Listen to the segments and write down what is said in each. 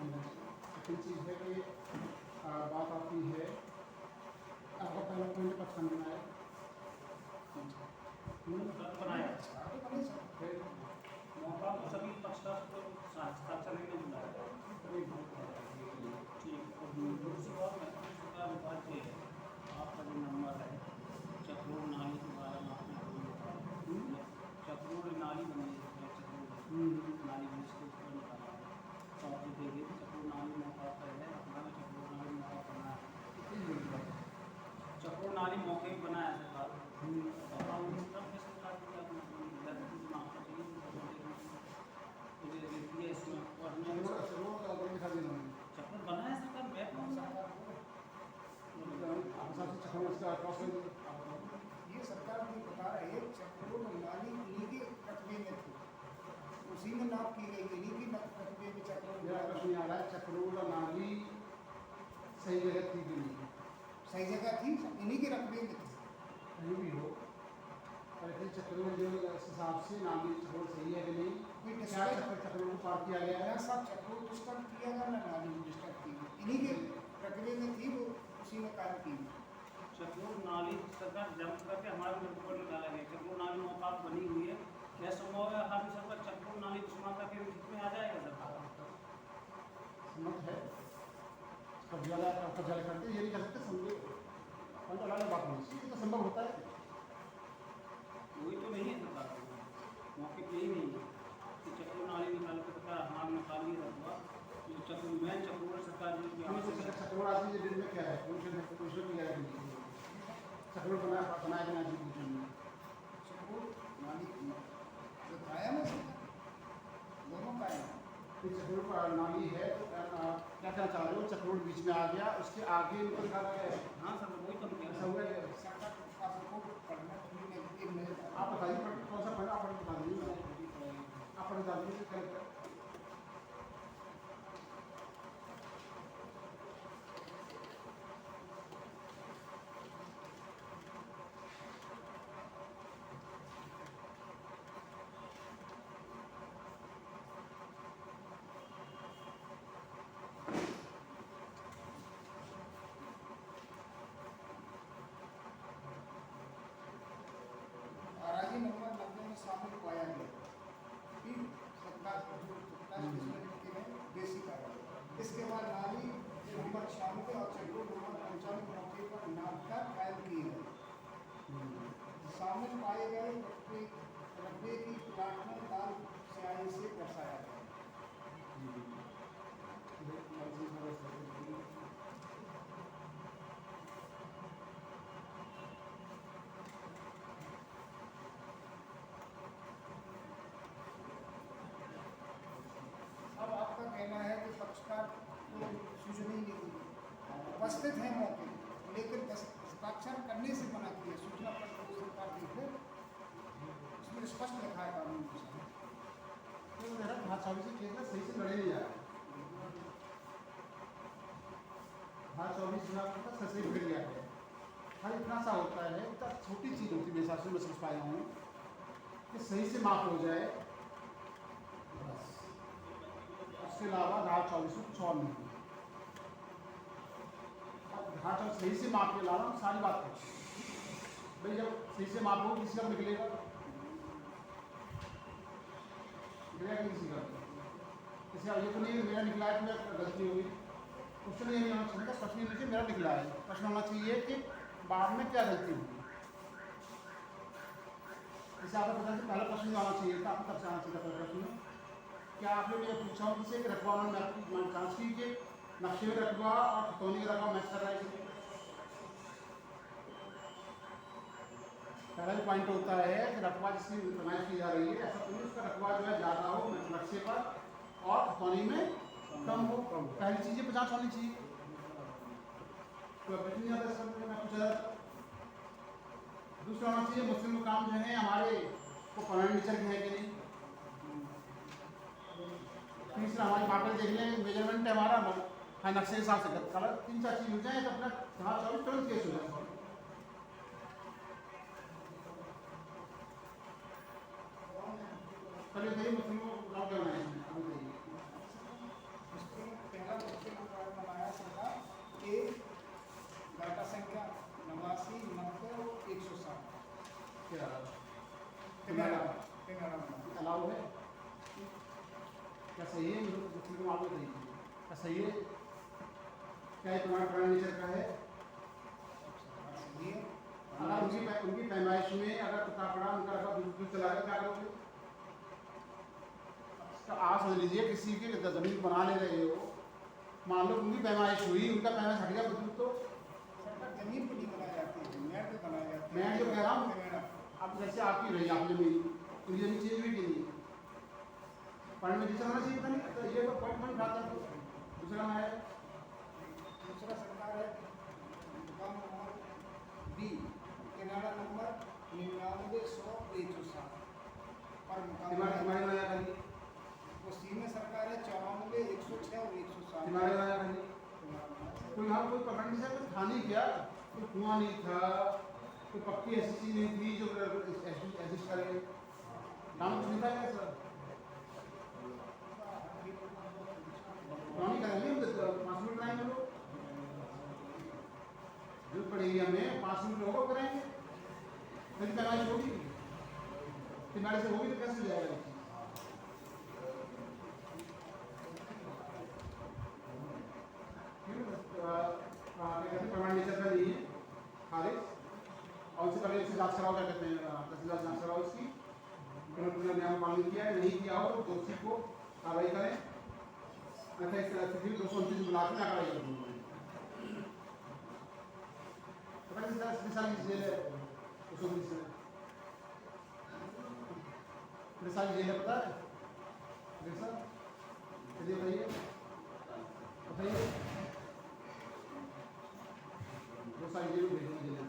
समझना चाहिए। सेकंड चीज़ है कि बात आती है आपका पहला पॉइंट पसंद बनाया बनाया फिर मौका तो सभी पक्षकार को हस्ताक्षर नहीं मिला है। ठीक, और दूसरी बात महत्वपूर्ण बात ये है, आपका जो नंबर है चक्रोड़ नाली के बारे में आपने चक्रोड़ नाली बनी है, चक्रोड़ नाली बनी इसके ऊपर निकाला है, तो आप देखिए चक्रोड़ नाली मौका पर है अपना चक्रोड़ नाली मौका बना है, चक्रोड़ नाली मौके में बना है सरकार। तो आप इस तरह के सरकार की क्या चक्कर बना है सरकार मैप कौन सा ये सरकार भी बता रही है चक्रोड़ नाली इन्हीं के रकबे में थी, उसी में नाप की गई, इन्हीं की रकबे में चक्रोड़। मेरा प्रश्न आ रहा है चक्रोड़ नाली सही जगह थी कि नहीं? सही जगह थी, इन्हीं के रकबे में थी। कहीं भी हो पर फिर चक्रोड़ जो इस हिसाब से नाली चक्रोड़ सही है कि नहीं, क्या चक्रोड़ को पार किया गया है? सब चक्रोड़ डिस्टर्ब किया गया ना नाली डिस्टर्ब की, इन्हीं के रकबे में थी, वो उसी में कार्य की। चक्रोड़ नाली सरकार जब्त करके हमारे रिपोर्ट निकाला गया, चक्रोड़ नाली मौका बनी हुई है, क्या संभव है हाल सरकार चक्रोड़ नाली क्षमता के में आ जाएगा सरकार? सम्मत है कब्जा करते ये नहीं कर सकते समझो अलग बात नहीं, ये तो संभव होता है। वही तो नहीं है सरकार मौके पे ही नहीं है कि चक्रोड़ नाली निकाल के सरकार हमारे निकाल ही रखा जो चक्रोड़ मैं चक्रोड़ सरकार जो चक्रोड़ आदमी के दिल में क्या है पोषण किया है चक्रोड़ बनाया गया पोषण में चक्रोड़ नाली जो कायम है दोनों कायम है। चक्रोड़ नाली है तो क्या कहना चाह रहे हो चक्रोड़ बीच में आ गया उसके आगे इनको निकाला गया है। हाँ सर वही तो ऐसा हुआ है आप बताइए कौन सा पढ़ा आप बता दीजिए आप बता दीजिए आराजी नंबर 90 में शामिल पाया गया कि 27 बेसिक कार्रवाई। इसके बाद नाली नंबर 96 और चक्रोड़ नंबर 95 मौके पर नापता कायम की है। शामिल पाए गए रकबे की प्लाट में लाल स्याही से दर्शाया गया। अब आपका कहना है कि पक्षकार को सूचना ही नहीं दी, उपस्थित है मौके लेकिन हस्ताक्षर करने से मना किया, सूचना पत्र को सरकार देख ले इसमें स्पष्ट लिखा है कानून के साथ। मेरा भाषा से केस में सही से लड़े नहीं जा रहा हाँ 24 का सही बिगड़ गया है। हाँ इतना सा होता है इतना छोटी चीज़ होती है मेरे हिसाब से मैं समझ पाया हूँ कि सही से माफ हो जाए बस उसके अलावा धारा 24 में कुछ और नहीं। धारा 24 सही से माफ के अलावा हम सारी बात करें भाई जब सही से माफ हो किसी का निकलेगा किसी का किसी का ये तो नहीं मेरा निकला है तो मेरा गलती हुई क्वेश्चन ये नहीं होना चाहिए प्रश्न ये नहीं मेरा निकला है प्रश्न होना चाहिए कि बाद में क्या गलती हुई। जैसे आपको पता है पहला प्रश्न जो आना चाहिए था आपको तब से आना चाहिए था पहला प्रश्न क्या आपने ये पूछा हो किसी रकबा उन्होंने जांच की कि नक्शे में रकबा और खतौनी का रकबा मैच कर रहा है। पहला जो पॉइंट होता है कि रकबा जिसकी फरमाइश की जा रही है ऐसा तो नहीं उसका रकबा जो है ज़्यादा हो नक्शे पर और खतौनी में कम हो। पहली चीज़ ये 50 होनी चाहिए तो नहीं आता इसका मैं पूछा। दूसरा होना चाहिए मुस्लिम काम जो है हमारे को परमानेंट नेचर के हैं कि नहीं। तीसरा हमारी मार्केट देख लें मेजरमेंट है हमारा हाँ नक्शे के हिसाब से कलर 3-4 चीज हो जाए तो अपना धारा 24 तुरंत केस हो जाए। पहले मुस्लिमों गाँव के बनाए क्या टेंगाड़ा टेंगाड़ा अलाउ है क्या सही है मुस्लिम को मालूम नहीं क्या सही है क्या ये प्रमाण प्राणी नेचर का है ये अगर उनकी पैमाइश में अगर पता पड़ा उनका रखा दूध चला गया क्या करोगे तो आप समझ लीजिए किसी की जमीन बना ले रहे हो मान लो उनकी पैमाइश हुई उनका पैमाइश हट गया दूध तो सरकार जमीन पर नहीं बनाई जाती है मैट पे बनाई जाती है मैं जो कह रहा हूँ टेंगाड़ा अब जैसे आपकी रही आप जमीन उनकी जमीन चेंज भी की नहीं पॉइंट में दूसरा होना चाहिए था नहीं तो ये तो पॉइंट उठाता है दूसरा है दूसरा सरकार है मुकाम नंबर बी टेंगाड़ा नंबर 99,100,107 पर मुकाम तुम्हारे नया करी वो सी में सरकार है 94,106 और 107 तुम्हारे नया करी कोई यहाँ कोई पकड़ नहीं सकता था नहीं क्या कोई कुआं नहीं था कोई पक्की ऐसी चीज नहीं थी जो एग्जिस्ट करे नाम कुछ नहीं था क्या सर पुरानी करेंगे हम 5 मिनट बनाएंगे लोग जो पड़ेगी हमें 5 मिनट लोगों करेंगे फिर पैमाइश होगी तुम्हारे से होगी तो कैसे हो जाएगा प्रमाण नेचर का नहीं है खारिज और उससे पहले उससे जांच कराओ क्या कहते हैं तहसीलदार जांच कराओ उसकी उन्होंने नियम पालन किया है नहीं किया हो तो दोषी को कार्रवाई करें अच्छा इस तरह से 229 बुला के कार्रवाई कर दूँगा जेल है 229 साल जेल है पता है चलिए बताइए बताइए 2 साल जेल में भेज दिया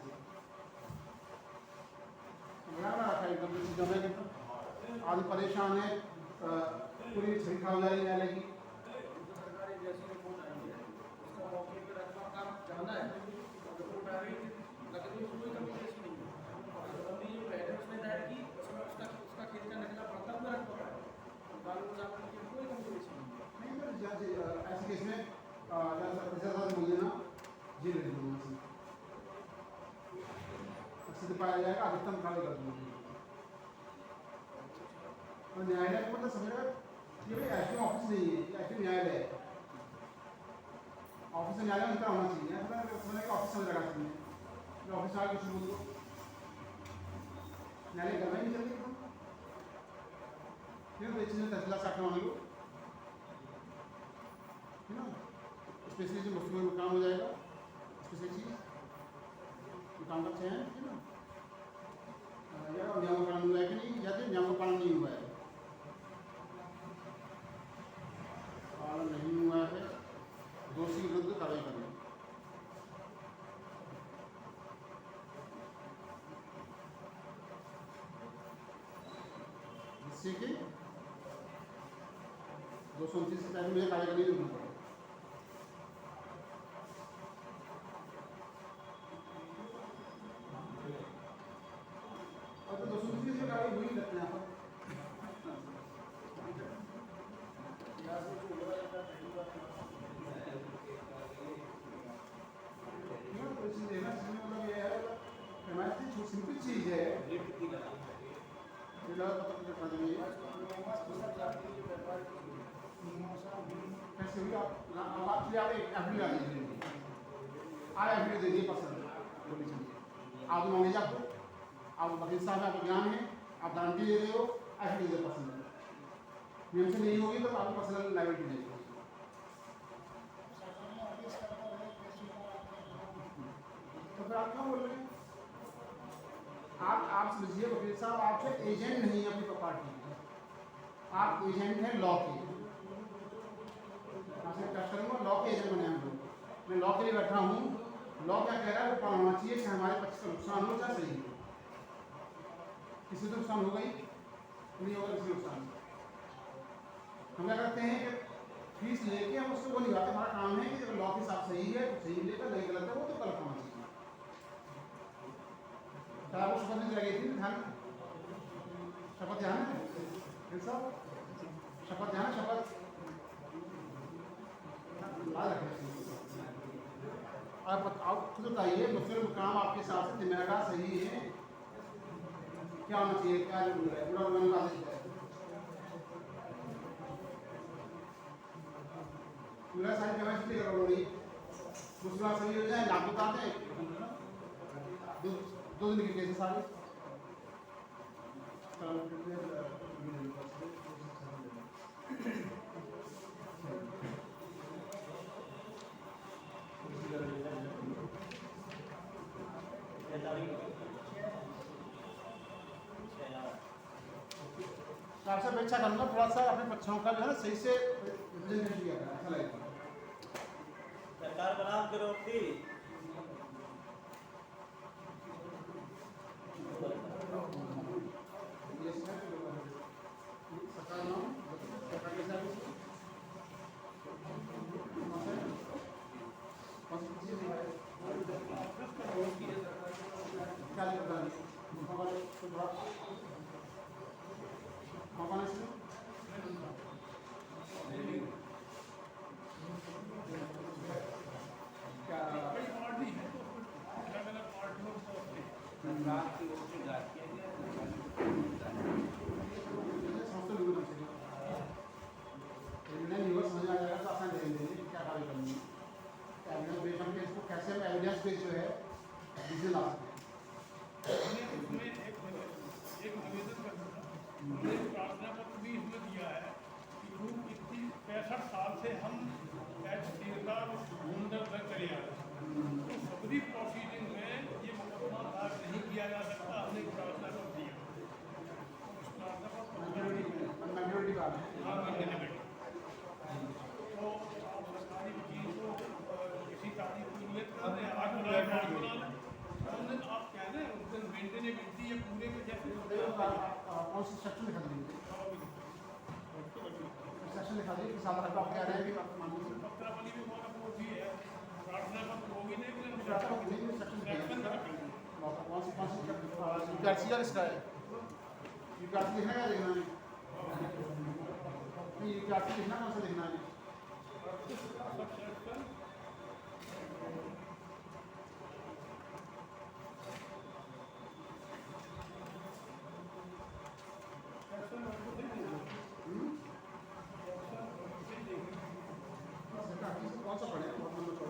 आदमी परेशान है पूरी छवि खा हो जा रही है न्यायालय की सरकारी जैसी रिपोर्ट आई है उसका मौके पर रखना काम जाना है रिपोर्ट आ रही लकड़ी में कोई कम्युनिकेशन नहीं है अभी जो पहले उसने दायर की उसमें उसका खेत का नकला पड़ता हुआ रख पड़ा है कानून जाने की कोई कम्युनिकेशन नहीं नहीं जज ऐसे केस में जज बोलिए ना जेल भेज दूँगा सिद्ध पाया जाएगा अधिकतम कार्य कर दूँगा और न्यायालय को मतलब समझ रहा ये भाई ऐसे ऑफिस नहीं है ये ऐसे न्यायालय है ऑफिस में न्यायालय अंतर होना चाहिए ऐसा समझ कि ऑफिस समझ रखा चाहिए ऑफिस आगे कुछ बोल दो न्यायालय करना ही नहीं चलती फिर बेचने तहसीलदार साठ मान लो है ना स्पेशली जो मुफ्त में काम हो जाएगा स्पेशल चीज़ काम का चयन है ना या नियमों का पालन हुआ है कि नहीं या फिर नियमों का पालन नहीं हुआ है पालन नहीं हुआ है दोषी के विरुद्ध कार्रवाई करना जिससे कि 229 से पहले मुझे कार्य करनी जरूरत पड़े और तो 229 में कार्य हुई लगते हैं यहाँ पर सिंपल चीज है कैसे हुई आप एफडी दे दीजिए आप एफडी दे दिए पसंद बोली चलिए आप नॉलेज आपको आप वकील साहब आपको ज्ञान है आप गारंटी दे रहे हो एफडी दे पसंद है नियम से नहीं होगी तो आपको पर्सनल लाइबिलिटी देगी तो फिर आप क्यों बोल रहे हैं आप समझिए वकील साहब आपसे एजेंट नहीं है अपनी पार्टी के आप एजेंट हैं लॉ के आपसे क्या करूँगा लॉ के एजेंट बने हम लोग मैं लॉ के लिए बैठा हूँ लॉ क्या कह रहा है वो पालन होना चाहिए कि हमारे पक्ष का नुकसान हो चाहे सही किसी को नुकसान होगा ही नहीं होगा किसी नुकसान हम क्या करते हैं कि फीस लेके हम उसको वो नहीं बात हमारा काम है कि जब लॉ के हिसाब सही है तो सही लेकर नहीं गलत है वो तो गलत होना चाहिए आपको शपथ नहीं लगी थी ध्यान शपथ ध्यान है शपथ ध्यान शपथ आप खुद बताइए मुख्य काम आपके हिसाब से जिम्मेदार सही है क्या होना चाहिए, क्या रूल है, पूरा रूल का आदेश है। पूरा सारी व्यवस्था करोगी, दूसरा सही हो जाए, लागू बता दें, दो दिन की केस सारी आपसे अपेक्षा करूँगा थोड़ा सा अपने पक्षों का जो है ना सही से रिप्रेजेंटेशन किया जाए, अच्छा लगेगा। सरकार बनाम करोगी सरकार नाम सरकार के साथ क्या लिखा है सेक्शन लिखा दीजिए, सेक्शन लिखा दीजिए साथ रखा आप कह रहे हैं कि यूपीआरसी इसका है, यूपीआरसी लिखना क्या लिखना है, नहीं यूपीआरसी लिखना कौन सा लिखना है, कौन सा पढ़े कौन सा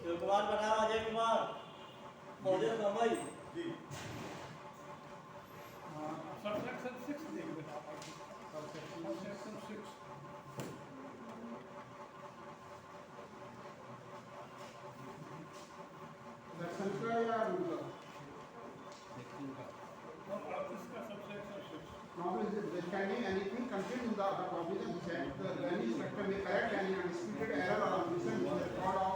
शिव कुमार बनाम अजय कुमार महोदय मुंबई जी सबसेक्शन 6 देख बेटा, सबसेक्शन 6 सेक्शन का या रूल का इसका subsection 6 notwithstanding anything contained in the provision set, the learning instructor may correct any undisputed error or omission in the record of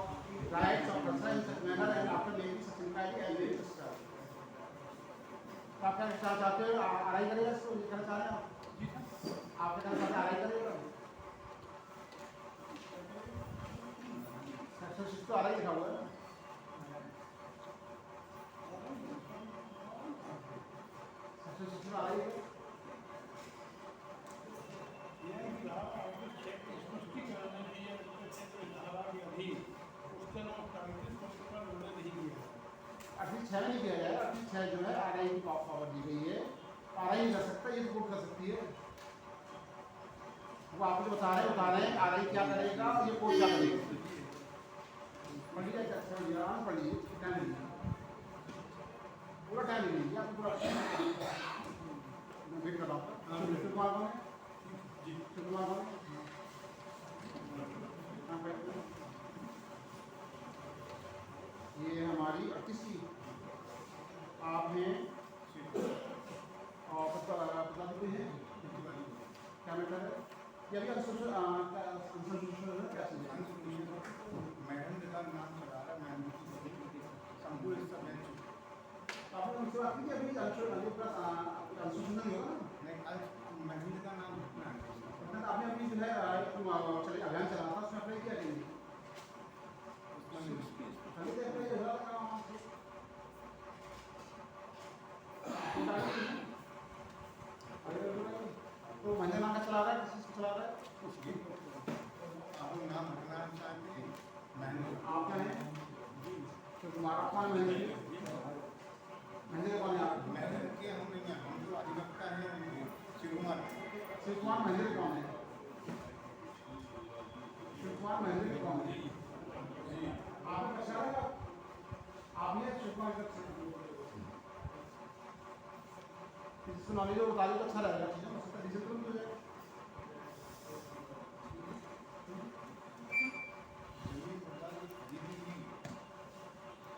rights of person in such manner and after making such inquiry as may prescribe. तो आप क्या चाहते हो, RI करेगा इसको, लिखना चाह रहे हैं आप क्या चाहते हैं, आरआई करेगा सेक्शन 6 तो आरआई लिखा हुआ है, सेक्शन 6 में आरआई है। अभी 6 नहीं किया जाएगा, अभी 6 जो है आरआई की पावर दी गई है, आरआई कर सकता है, ये तो कोर्ट कर सकती है, वो आपको जो बता रहे हैं आरआई क्या करेगा और ये कोर्ट क्या करेगा। पढ़ लीजिए, अच्छा आराम पढ़ लीजिए, टाइम लीजिए, पूरा टाइम लीजिए, आपको पूरा मैं वेट कर रहा हूँ। शिव कुमार कौन है जी, शिव कुमार कौन है, ये हमारी 38 की आप हैं क्या मैटर है? ये अभी अनसोल्यूशन है क्या चीज़ है? मैडम के साथ नाम चला रहा है, मैडम संपूर्ण हिस्सा मैं आपने मुझसे बात की कि अभी अनसोल्यूशन नहीं होगा ना? नहीं, आज मैडम का नाम रखना है। मतलब आपने अपनी जो है चले अभियान चला था उसमें अप्लाई किया नहीं? खाली तो अप्लाई हो रहा था वहाँ से। तो महिंद्रा नाम का चला रहा है, किसी को चला रहा है? आप नाम रखना चाहते हैं मैडम आप क्या हैं? तो तुम्हारा कौन है महिंद्रा? महिंद्रा कौन है आप? मैडम के हम नहीं हैं, हम जो अधिवक्ता हैं शिव कुमार। शिव कुमार महिंद्रा कौन है? शिव कुमार महिंद्रा कौन है? आपने पछाड़ा है? आपने शिव कुमार का जिसको नॉलेज हो बता दो तो अच्छा रहेगा, चीज़ें उसका रीजन तो नहीं हो जाएगा।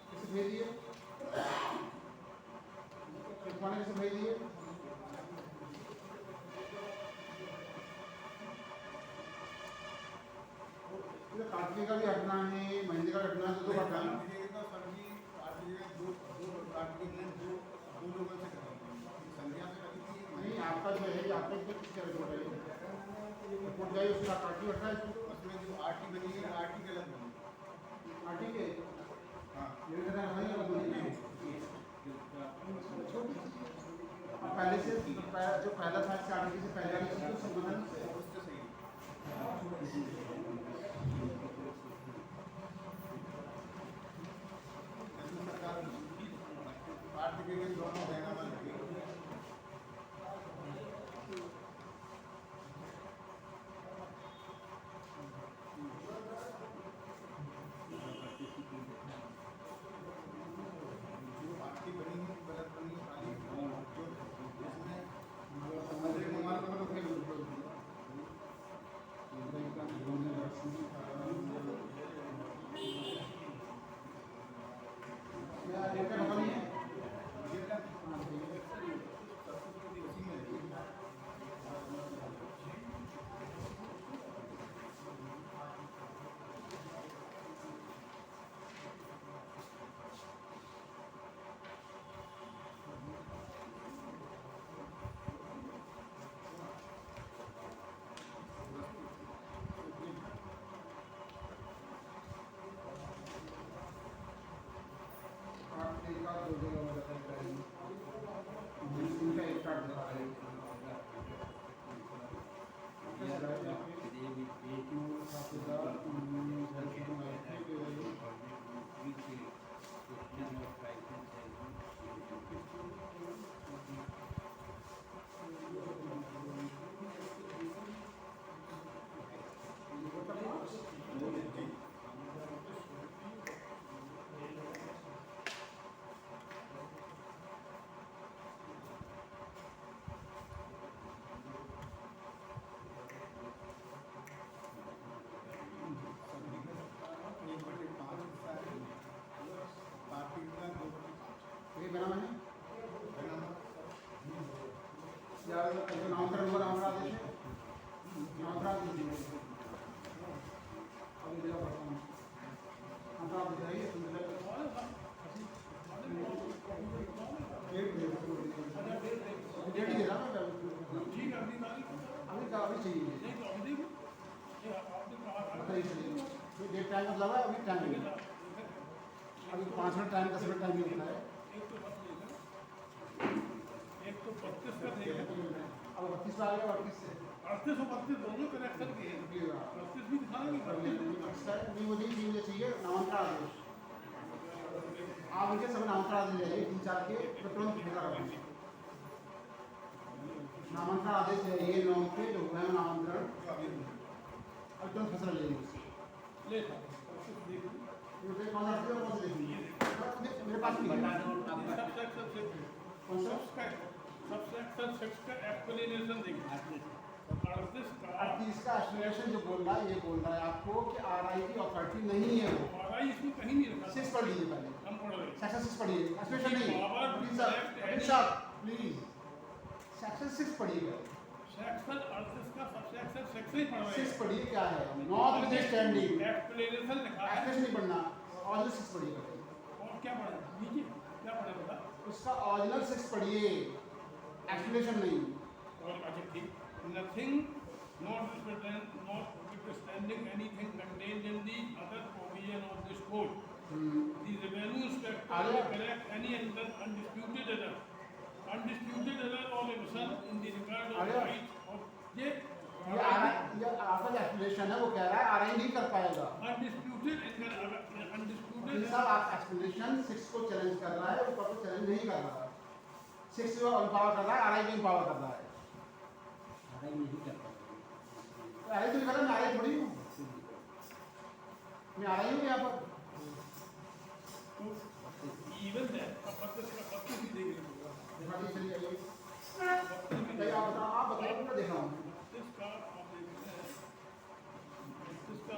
किसे भेज दिए? शिव कुमार ने किसे भेज दिए? कार्तिक का भी हटना है, महीने का भी हटना है, तो दो हटना है। नहीं, आपका जो है आपका जो किसका रिपोर्ट है? रिपोर्ट जाए उसका कार्तिक हटना है इसको? उसमें जो आरटी बनी है, आरटी के अलग बनी है। आरटी के हाँ, ये भी करना है अलग बनी है। छोटी चीज़ है। अब पहले से जो पहला था इससे आरटी से पहले वाली चीज़ तो संबंधन से उससे सही है। इसमें सरकार आरटी के लिए दोनों बैनामा लगी। जो आरटी बनी है, गलत बनी है, खाली जो इसमें अजय कुमार का मतलब फेल हो गया। डेट का खबर नहीं है। ये का हाँ, ठीक है। उसी में है। कार्तिक का दो जगह में रखा है। इनका एक कार्ड दिखा रहा है। ये बनाना है यार, जो नामकरण हुआ नामकरण आदेश है, नामकरण आदेश है। अभी दिया पड़ता हूँ नामकरण आदेश है, ये सुन ले। डेट ही दे रहा मैं अभी चाहिए बताइए चाहिए डेट टाइम मतलब है अभी टाइम नहीं है। अभी 5 मिनट टाइम 10 मिनट टाइम ही होता है। एक तो 32 का देगा, अब 32 आ गया 38 से 38 और 32 दोनों कनेक्शन के हैं। 32 भी दिखाएंगे, 32 नहीं मुझे चाहिए नामकरण आदेश। आप मुझे सब नामकरण आदेश ले आइए 3-4 के तो तुरंत भेजा रहा नामांकन आदेश है ये 9 के जो है नामांकन और तुरंत फैसला ले लीजिए। ले ये कौन सा आर्टिकल कौन से देखेंगे मेरे पास नहीं है। कौन सा सबसेक्शन 6 का एक्सप्लेनेशन देखिए। 38 का 38 का एक्सप्लेनेशन जो बोल रहा है ये बोल रहा है आपको कि आरआई की अथॉरिटी नहीं है वो। आरआई इसमें कहीं नहीं लिखा। 6 पढ़ लीजिए पहले हम पढ़ रहे हैं। सेक्शन 6 पढ़िए एक्सप्लेनेशन नहीं प्लीज सर प्लीज सेक्शन 6 पढ़िएगा सेक्शन अड़तीस का सबसेक्शन सेक्शन ही पढ़ रहे सिक्स हैं। पढ़िए क्या है, नॉटविथस्टैंडिंग एक्सप्लेनेशन लिखा है एक्सप्लेनेशन नहीं पढ़ना, ऑरिजिनल सिक्स पढ़िए, और क्या पढ़े नीचे क्या पढ़े बता उसका ऑरिजिनल सिक्स पढ़िए, एक्सप्लेनेशन नहीं। और अच्छा ठीक nothing notwithstanding anything contained in the other provision of this code. The revenue inspector आगे। will correct any undisputed error or omission in the record of आगे। right of ये ये आपका जो एक्सप्लेनेशन है वो कह रहा है आरआई नहीं कर पाएगा। undisputed वकील साहब आप एक्सप्लेनेशन सिक्स को चैलेंज कर रहा है, ऊपर को चैलेंज नहीं कर रहा है। सिक्स जो अनपावर कर रहा है, आरआई भी अनपावर कर रहा है। आरआई नहीं कर रहा, आरआई तो कर रहा है, मैं आरआई थोड़ी हूँ, मैं आरआई हूँ यहाँ पर। even that पत्ते भी देख लीजिएगा दिखाइए, चलिए आइए। बताइए, आप बताइए, मैं देख रहा हूँ। इसका आप देख रहे हैं इसका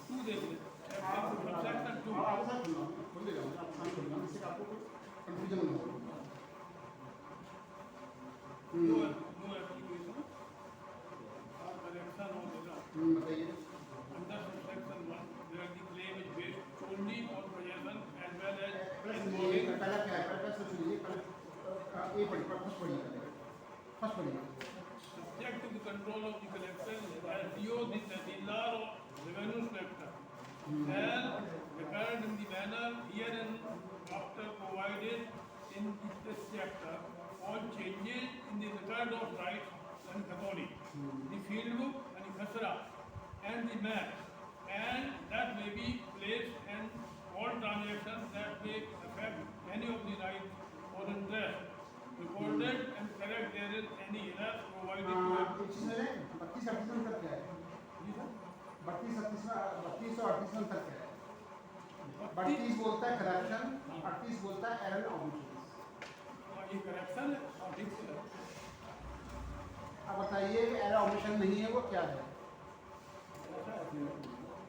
टू देख लें सबसेक्शन टू आप साथ सुनो, खुद ले जाओ, आप साथ सुनो, इससे आपको कंफ्यूजन नहीं होगा। नो एप्लीकेशन और करेक्शन ऑफ डेटा बताइए। Under subsection 1 where the claim is based only on possession as well as पहला involving क्या है, पहले सुनिए, पहले ये पढ़िए, फर्स्ट पढ़िए, फर्स्ट पढ़िए। subject to the control of the collector as DO the Tahsilar or revenue inspector shall record in the manner herein after provided in this chapter all changes in the record of rights and authority, the field book and the khasra and the map, and that may be placed and all transactions that may affect any of the rights or interest recorded and correct therein any error provided to it. एक चीज़ है, 32-38 में अंतर क्या है? 32-38 में 32 और 38 में अंतर क्या है? 32 बोलता है करप्शन, 38 बोलता है एरर ऑमिशन। ये करेक्शन है और ठीक है अब बताइए एरर ऑमिशन नहीं है वो क्या है?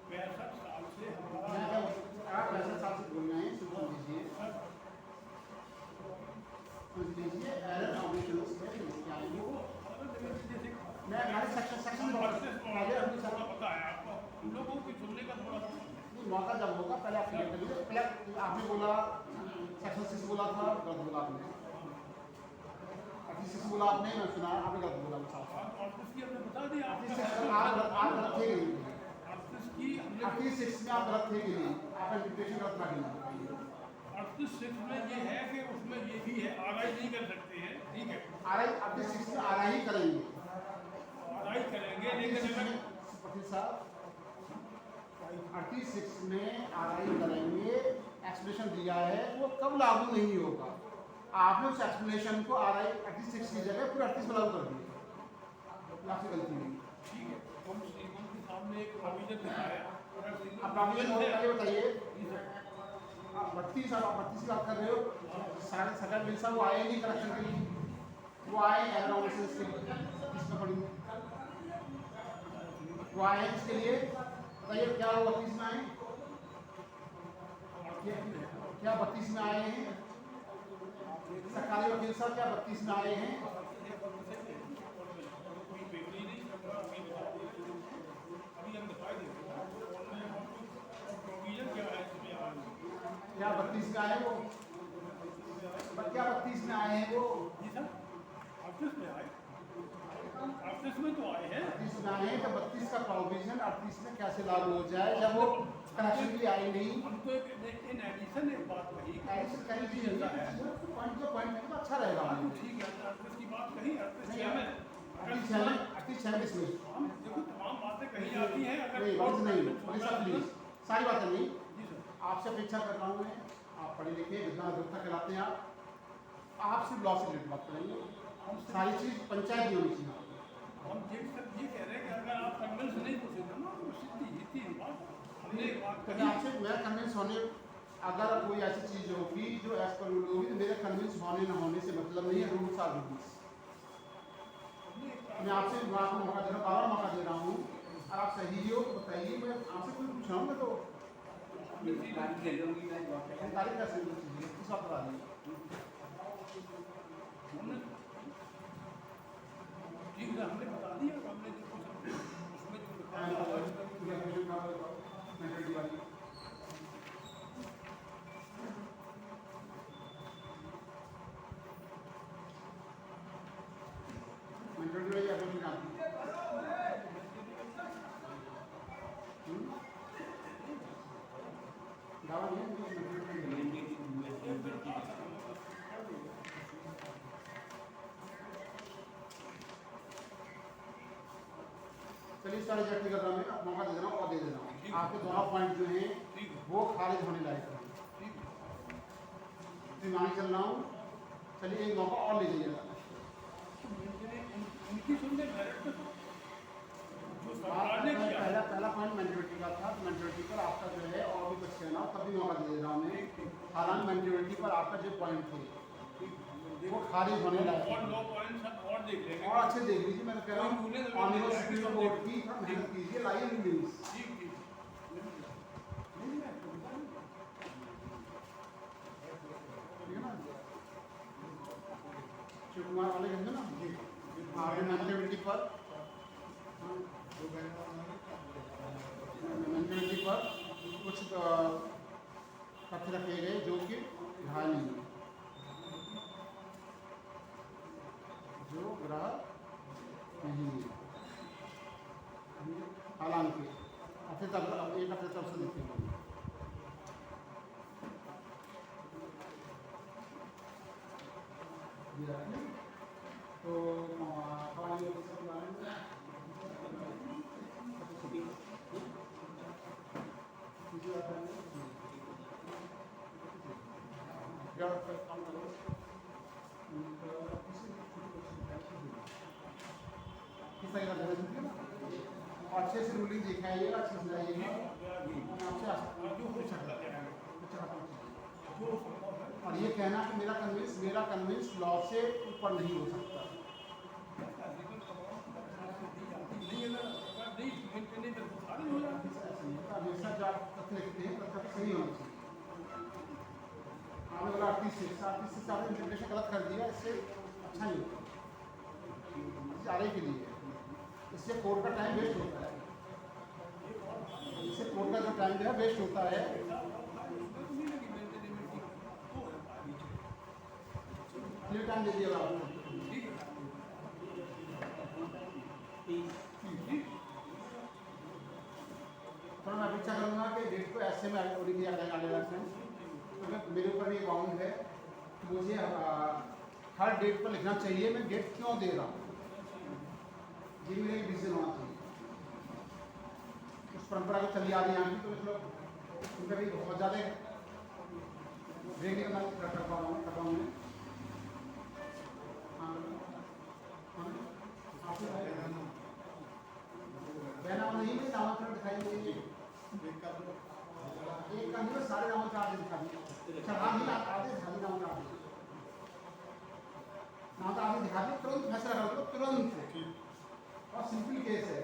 65 साल से हमारा मैं क्या आप 65 साल से बोल रहे हैं, सुन लीजिए, एरर ऑमिशन क्या है वो? मैं हमारे सेक्शन में पता है आपको हम लोगों की सुनने का थोड़ा मौका जब होगा पहले आप क्लियर कर लीजिए। पहले आपने बोला सेक्शन 6 बोला था, गलत बोला आपने। 36 बोला आपने, मैं सुना आपने गलत बोला। और उसकी हमने बता दिया आप गलत थे कि नहीं? इसकी हमने 36 में आप गलत थे कि नहीं? आपने इंटरप्रिटेशन गलत ना की। 38 में ये है कि उसमें ये भी है आरआई नहीं कर सकते हैं ठीक है आरआई 36 में आरआई ही करेंगे। आरआई करेंगे लेकिन अगर वकील साहब 36 में आरआई करेंगे, एक्सप्लेनेशन दिया है वो कब लागू नहीं होगा? आपने उस एक्सप्लेनेशन को आरआई 36 की जगह पूरे 38 में लागू कर दिया, आपसे गलती हुई। ठीक है हम श्रीमान के सामने एक प्रोविजन दिखाया आप प्रोविजन और आगे बताइए। 32 आप 32 की बात कर रहे हो, सारे सरकार बिल साहब वो आए नहीं करेक्शन के लिए, वो आए एरर ऑमिशन के लिए, किसमें पड़ी वो आए हैं इसके लिए? बताइए क्या वो 32 में आए? क्या 32 में आए हैं? सरकारी वकील साहब क्या 32 में आए हैं? क्या 32 में आए वो? क्या 32 में आए हैं वो? जी सर 38 में आए 38 में तो आए हैं 32 में आए हैं तो 32 का प्रोविजन 38 में कैसे लागू हो जाए जब वो कनेक्शन भी आई नहीं? हम तो इन एडिशन एक बात कही ऐसे कहीं भी नहीं है, पॉइंट जो पॉइंट है तो अच्छा रहेगा। ठीक है 38 की बात कही 38 में 38 में हम देखो तमाम बातें कही जाती हैं अगर नहीं बात नहीं, प्लीज सारी बातें नहीं, जी सर आपसे अपेक्षा कर रहा हूँ मैं, आप पढ़े लिखे विद्वान अधिवक्ता कहलाते हैं, आप सिर्फ लॉ से रिलेटेड बात करेंगे, सारी चीज़ पंचायत की होनी चाहिए। हम ये सर ये कह रहे हैं कि अगर आप कन्विंस नहीं पूछेंगे ना तो सीधी जीती बात हमने एक बात कभी कही आपसे मैं कन्विंस होने, अगर कोई ऐसी चीज़ होगी जो एज पर रूल होगी तो मेरे कन्विंस होने न होने से मतलब नहीं है, रूल्स आर रूल्स। मैं आपसे बात को मौका दे रहा हूँ, बार मौका दे रहा हूँ, और आप सही हो तो बताइए, मैं आपसे कोई पूछ रहा हूँ मैं तो तारीख कैसे चीज़ें किस बात बता दी? ठीक है हमने बता दिया, हमने जो कुछ उसमें जो लिखा है मेंटलिटी वाली मेंटलिटी वाली आपको नहीं आती दावा नहीं है चलिए सारे जैक्टिकल कर रहा हूँ मैं मौका दे दे रहा हूँ और दे दे रहा हूँ आपके दोनों पॉइंट जो हैं वो खारिज होने लायक हैं मैं मान चल रहा हूँ चलिए एक मौका और ले जाइएगा उनकी सुनने डायरेक्ट जो सरकार ने किया पहला पॉइंट मेंटलिटी का था तो मेंटलिटी पर आपका जो है और भी कुछ कहना हो तब भी मौका दे रहा हूँ मैं हालांकि मेंटलिटी पर आपका जो पॉइंट थे वो खारिज होने लायक और 9 पॉइंट्स हम और देख लेंगे। और अच्छे देख लीजिए मैंने कह रहा हूँ ऑनलाइन सुप्रीम कोर्ट की मेहनत कीजिए लाइए न्यूज़ ठीक ठीक ठीक है ना शिव कुमार वाले कहते ना आपने मेंटलिटी पर मेंटलिटी पर कुछ तथ्य रखे गए जो कि ग्रह नहीं है जो ग्रह नहीं है हालांकि अपने तब एक अपने तरफ से देखेंगे तो कहानियों के सब बारे में काम करो किस तरह का ना अच्छे से रूलिंग दिखाइएगा अच्छे से जाइएगा और ये कहना कि मेरा कन्विंस लॉ से ऊपर नहीं हो सकता हमेशा जो आप तथ्य लिखते हैं तथ्य सही होना चाहिए आपने बोला 38 से आपने इंटरप्रिटेशन गलत कर दिया इससे अच्छा नहीं होता सारे के लिए इससे कोर्ट का टाइम वेस्ट होता है इससे कोर्ट का जो टाइम जो है वेस्ट होता है क्लियर टाइम दे दिया आपने तो मैं अपेक्षा करूँगा कि डेट को ऐसे में ऑडिट किया जाएगा मेरे ऊपर ये बाउंड है मुझे हर डेट पर लिखना चाहिए मैं डेट क्यों दे रहा हूँ ये मेरा एक डिसीजन होना चाहिए उस परंपरा को चली आ रही है तो मतलब उनका भी बहुत ज़्यादा ब्रेक करना कर पा रहा हूँ बहना नहीं मैं नामांकन दिखाई देंगे एक का नहीं सारे नामांकन आदि दिखा दिए आदि दिखा दी नामांकन आदि दिखा दिए तुरंत फैसला कर दो तुरंत और सिंपल केस है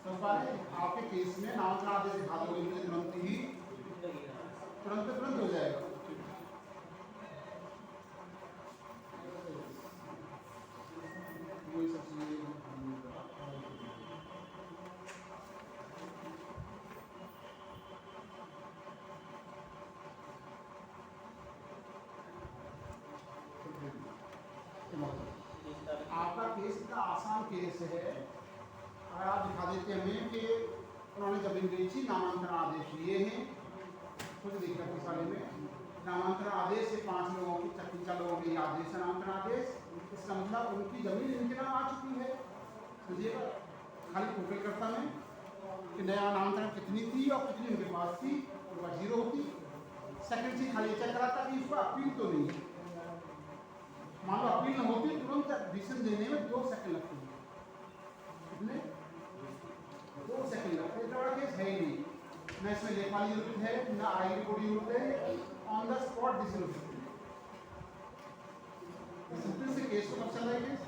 तो आपके केस में नामांकन आदेश दिखा दोगे मुझे तुरंत हो जाएगा वही सब चीजें आपका केस इतना आसान केस है अगर आप दिखा देते हमें कि उन्होंने जमीन बेची नामांकन आदेश लिए हैं कुछ दिक्कत इस वाले में नामांकन आदेश से 5 लोगों की 4 लोगों के आदेश है नामांकन आदेश इसका मतलब उनकी जमीन इनके नाम आ चुकी है समझिएगा खाली टोटल करता मैं कि नया नामांकन कितनी थी और कितनी उनके पास थी उनका 0 होती सेकंड चीज खाली चेक कराता कि इसको अपील तो नहीं है मान लो अपील न होती तुरंत डिसीजन देने में 2 सेकंड लगते हैं कितने 2 सेकंड लगते हैं इतना बड़ा केस है ही नहीं न इसमें लेखपाल की जरूरत है न आई रिपोर्ट की जरूरत है ऑन द स्पॉट डिसीजन हो सकते हैं सिंपल से केस को कब चल रहा है केस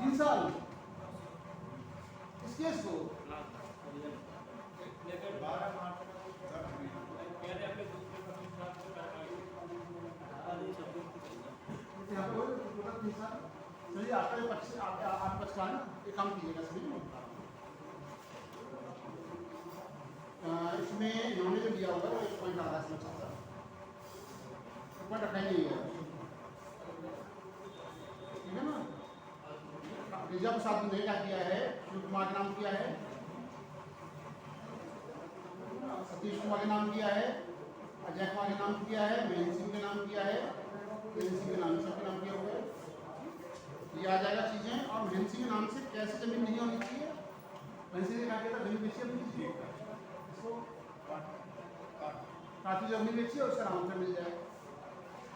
3 साल इस केस को 12 मार्च कम कीजिएगा सभी मैं बता रहा हूँ। इसमें इन्होंने जो दिया होगा वो 1 पॉइंट आ रहा है इसमें अच्छा 1 पॉइंट रखा ही नहीं है, ठीक है ना। रिजर्व प्रसाद ने क्या किया है, शिव कुमार के नाम किया है, सतीश कुमार के नाम किया है, अजय कुमार के नाम किया है, महेंद्र सिंह के नाम किया है, महेंद्र सिंह के नाम सबके नाम किया हुआ है। ये आ जाएगा चीज़ें। और महेंद्र सिंह के नाम से कैसे जमीन नहीं होनी चाहिए, महेंद्र सिंह ने क्या किया था, जमीन बेची अपनी, इसको काफी जमीन बेची और उसका नाम मिल जाए।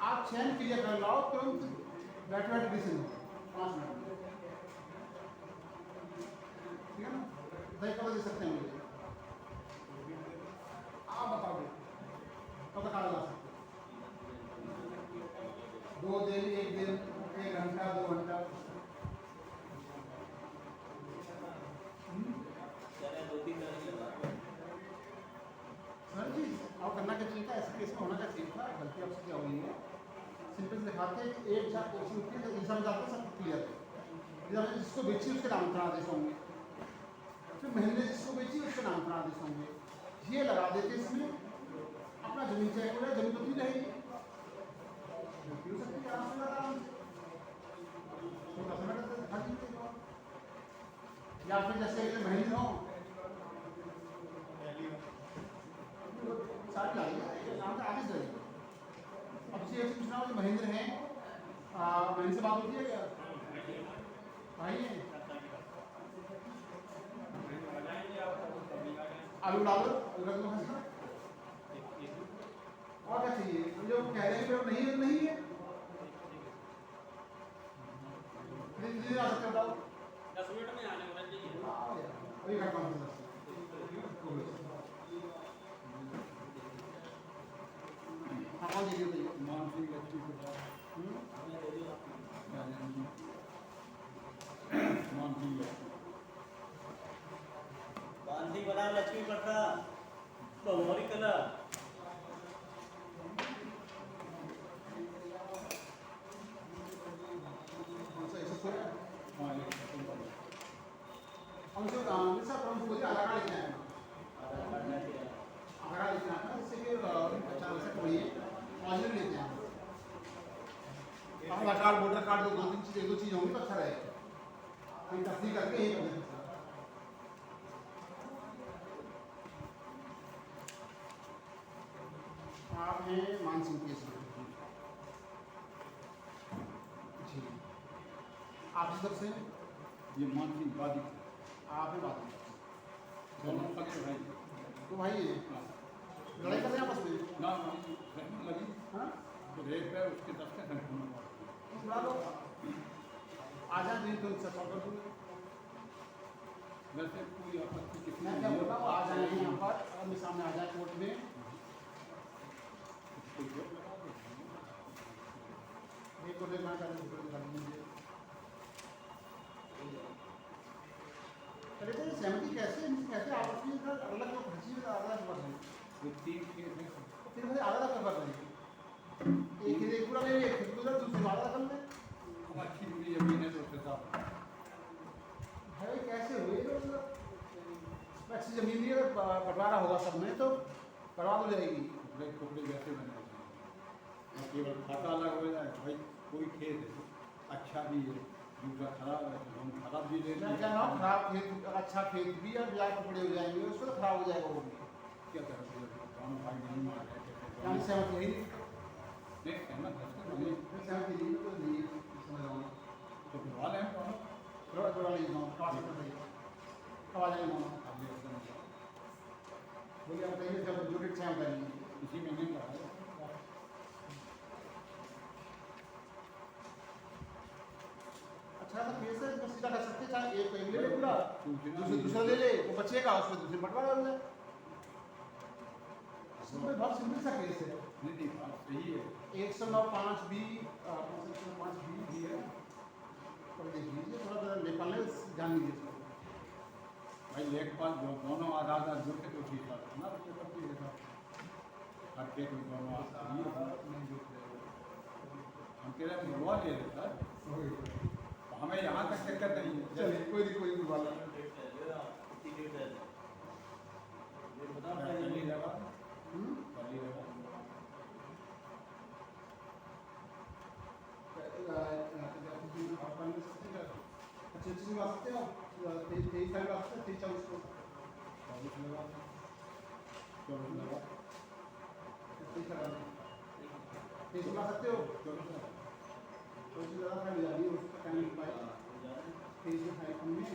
आप चयन क्लियर कर लाओ तुरंत, बैठ बैठ डिसीजन 5 मिनट में, ठीक है ना। दही कब दे सकते हैं मुझे, आप बताओ कब तक आ जा सकते, 2 दिन, 1 दिन, 1 घंटा, 2 घंटा, सर जी आप करना क्या चाहिए था, ऐसे केस में होना क्या चाहिए था, गलती आपसे क्या हुई है, सिंपल दिखाते हैं कि 1 झाप कोशिश होती है, एग्जाम जाते सब क्लियर है, जिसको बेची उसके नामांकन आदेश होंगे, फिर महीने जिसको बेची उसके नामांकन आदेश होंगे, ये लगा देते इसमें, अपना जमीन चेक हो जाए, जमीन तो नहीं रहेगी, हो सकती है आराम से आराम से, छोटा सा मैटर दिखा दीजिए। या फिर जैसे महीने हो सारी लाइए नाम का आदेश रहेगा। अब ये पूछना हो कि महेंद्र हैं, महेंद्र से बात होती है क्या भाई, आलू डालो रख लो, और क्या चाहिए, जो कह रहे हैं कि वो नहीं है फिर आ सकते हो, 10 मिनट में आने वाला चाहिए। अभी करता हूँ हाँ जी जी मानसिक लक्ष्मी प्रसाद मानसिक लक्ष्मी गांधी बनाम लक्ष्मी प्रसाद बहुमोरी कला हाँ ये हम जो जैसा प्रमुख मुझे आधार कार्ड लेके आए आधार कार्ड लेके आना इससे कि 50 से कोई ऑरिजिनल लेते हैं आधार कार्ड वोटर कार्ड 2-3 चीज़ 1-2 चीज़ होंगी तो अच्छा रहेगा, कोई तस्दीक करके यही कर सकते हैं। आप हैं मान सिंह केस में जी, आप इस तरफ से ये मानसिक बाधित आप ही बात दोनों सगे भाई तो भाई ये लड़ाई कर रहे हैं आपस में, ना रहने लगी हाँ तो रेप है उसके 10 के संख्या बुला लो आ जाए नहीं तो सच कर दूँगा, वैसे कोई आपत्ति किसी मैं ने क्या नहीं बोला वो आ जाए यहाँ पर आमने सामने आ जाए कोर्ट में, एक को देखना चाहिए दूसरे को दिखा दीजिए। अरे तो सहमति कैसे कैसे आपस में अलग अलग लोग फंसी हुई अलग कर रहे हैं, वो 3 केस है फिर मुझे अलग अलग कर रहे हैं, एक पूरा ले लिए फिर दूसरा दूसरे वाला कर ले, अब अच्छी हुई जमीन है तो उसके साथ भाई कैसे हुए तो मतलब अच्छी जमीन भी अगर बंटवारा होगा सब में तो बर्बाद हो जाएगी, टुकड़े टुकड़े जैसे बने और केवल खाता अलग हो जाए भाई, कोई खेत है अच्छा भी है दूसरा खराब है तो हम खराब भी ले मैं कह रहा हूँ खराब खेत अच्छा खेत भी और ब्याज टुकड़े हो जाएंगे उसको तो खराब हो जाएगा वो भी, क्या करें गाँव भाई नहीं मार रहे यानी सहमति यही नहीं सहमत है नहीं सहमति नहीं तो नहीं समझ रहा हूँ, तो फिलहाल है हम थोड़ा थोड़ा नहीं जाऊँ पास कर रही कब आ जाएंगे मामा बोलिए आप कहिए जब जो डेट से करेंगे इसी महीने में है अच्छा तो केस है तो सीधा कर सकते हैं, चाहे एक ले ले पूरा सूचना दूसरा ले ले वो बचेगा उसमें दूसरे बंटवारा हो जाए, इसमें बहुत सिंपल सा केस है। नहीं नहीं बात सही है 109(5)(b) 109(5)(b) भी है और देख लीजिए थोड़ा सा लेखपाल है जान लीजिए इसको, भाई लेखपाल जो दोनों आधार आधार जुड़ते तो ठीक था ना तो करती है सर हर केस में दोनों आधार नहीं जुड़ते हम कह रहे हैं बुलवा ले रहे सर हमें यहाँ तक दिक्कत नहीं है। चलिए कोई नहीं कोई बात नहीं। कर लीजिएगा, हम्म? कर लीजिएगा। अच्छी अच्छी बात सकते हो 23 तारीख आ सकते हैं 23 को 24 लगा, 24 लगा, 23 ला सकते हो 24 लगा। तो इससे ज़्यादा फाइल जा रही है उसका टाइम नहीं पाए 23 में फाइल कम में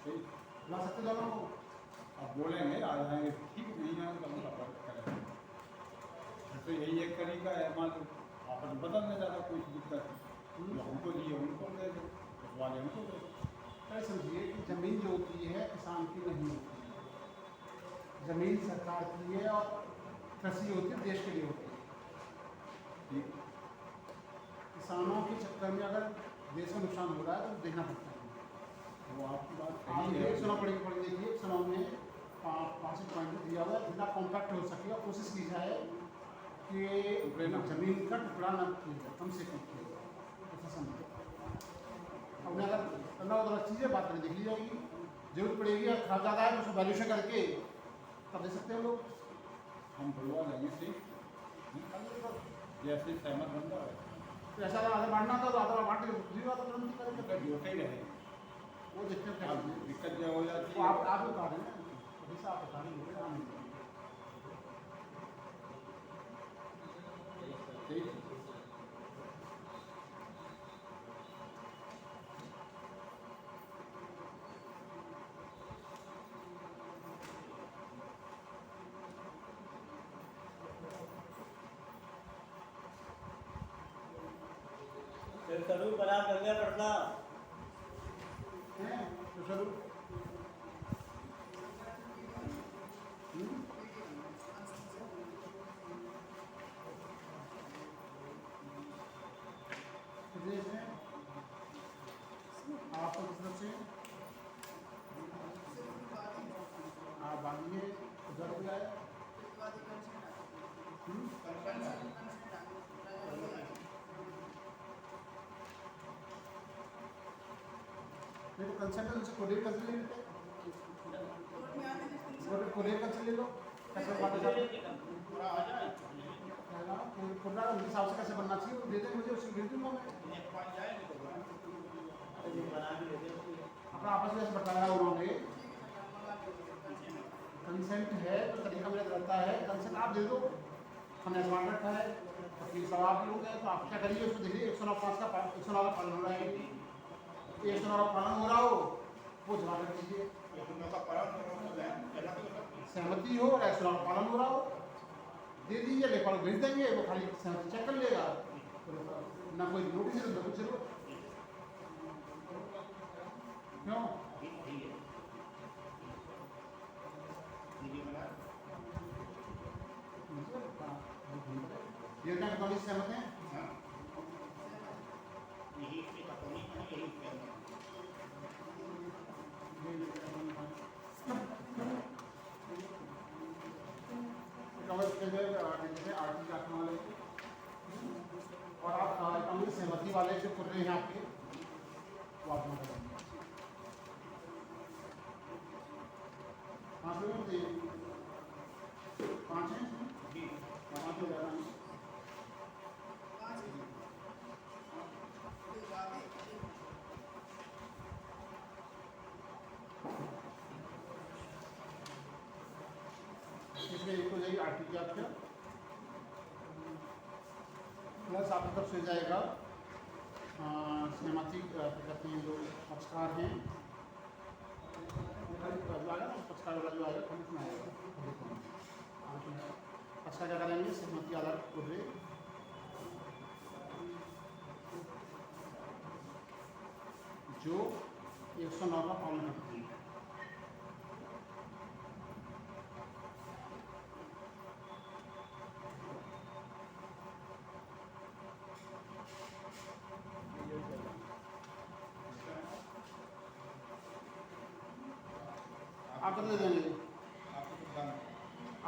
ठीक। ला सकते दोनों को। अब बोलेंगे आ जाएंगे, ठीक नहीं आए तो हम करेंगे। तो यही एक तरीका है, मान लो आपस में बदल में ज़्यादा कोई दिक्कत है, जो हमको दिए उनको दे दो, उस वाले हमको दे दो। क्या समझिए कि ज़मीन जो होती है किसान की नहीं होती है, ज़मीन सरकार की है और कृषि होती है देश के लिए होती है। ठीक। किसानों के चक्कर में अगर देश का नुकसान हो रहा है तो देखना पड़ता है। वो आपकी बात आप सही है। एक चुनाव पढ़ देखिए, चुनाव में 5 पॉइंट दिया हुआ है, जितना कॉम्पैक्ट हो सके और कोशिश की जाए कि जमीन का टुकड़ा न किया जाए, कम से कम किया जाए, ऐसा समझो। अब अगर करना उधर चीज़ें बात करें देख ली जाएगी, जरूरत पड़ेगी और खराब ज़्यादा है तो उसको वैल्यूशन करके तब दे सकते हैं लोग। हम बुलवा लेंगे, ठीक, जैसे सहमत बंदा है तो ऐसा अगर आगे बढ़ना था तो आधा बांट के दूसरी बात तुरंत तो करेंगे, जोते ही रहे। वो देखते हैं क्या अब करना है। दिक्कत जो हो जाती वो है, आप बता रहे हैं अभी से आप बता रहे हैं ठीक। फिर करूँ बना गंगा पड़ता हैं तो चलो प्रदेश में आपको किस तरफ से आप बांधिए उधर भी आए। नहीं तो कंसल्टेंट से कोरियर कंसल्ट ले लेते कोरियर कंसल्ट ले लो, कैसे बात जाए खुला उनके हिसाब से कैसे बनना चाहिए वो दे दें मुझे, उसको भेज दूँगा मैं। अपना आपस में ऐसे बताया उन्होंने कंसेंट है तो तरीका मेरा रहता है, कंसेंट आप दे दो, हमने एडवांस रखा है अपनी सवाल भी होंगे तो आप क्या करिए उसको देखिए 109(5) का 109 का पालन हो रहा है, 109 का पालन हो रहा हो वो जमा कर दीजिए, सहमति हो और 109 का पालन हो रहा हो दे दीजिए, लेखपाल भेज देंगे वो खाली सहमति चेक कर लेगा, ना कोई नोटिस ना कुछ जरूरत क्यों। ये क्या कटौती से सहमत हैं? और आप अकाउंट सहमति वाले जो कर रहे हैं आपके वो आप लोग करेंगे 5 लोग चाहिए 5 हैं 5 हो जाना इसमें एक हो जाएगी आर्टिकल आपका प्लस आपकी तरफ से जाएगा सहमति कहते हैं जो पक्षकार हैं पक्षकार वाला जो आएगा खाली उसमें आएगा पक्षकार क्या करेंगे सहमति आधार पूरे जो 109 का पालन करते हैं आप बदले देंगे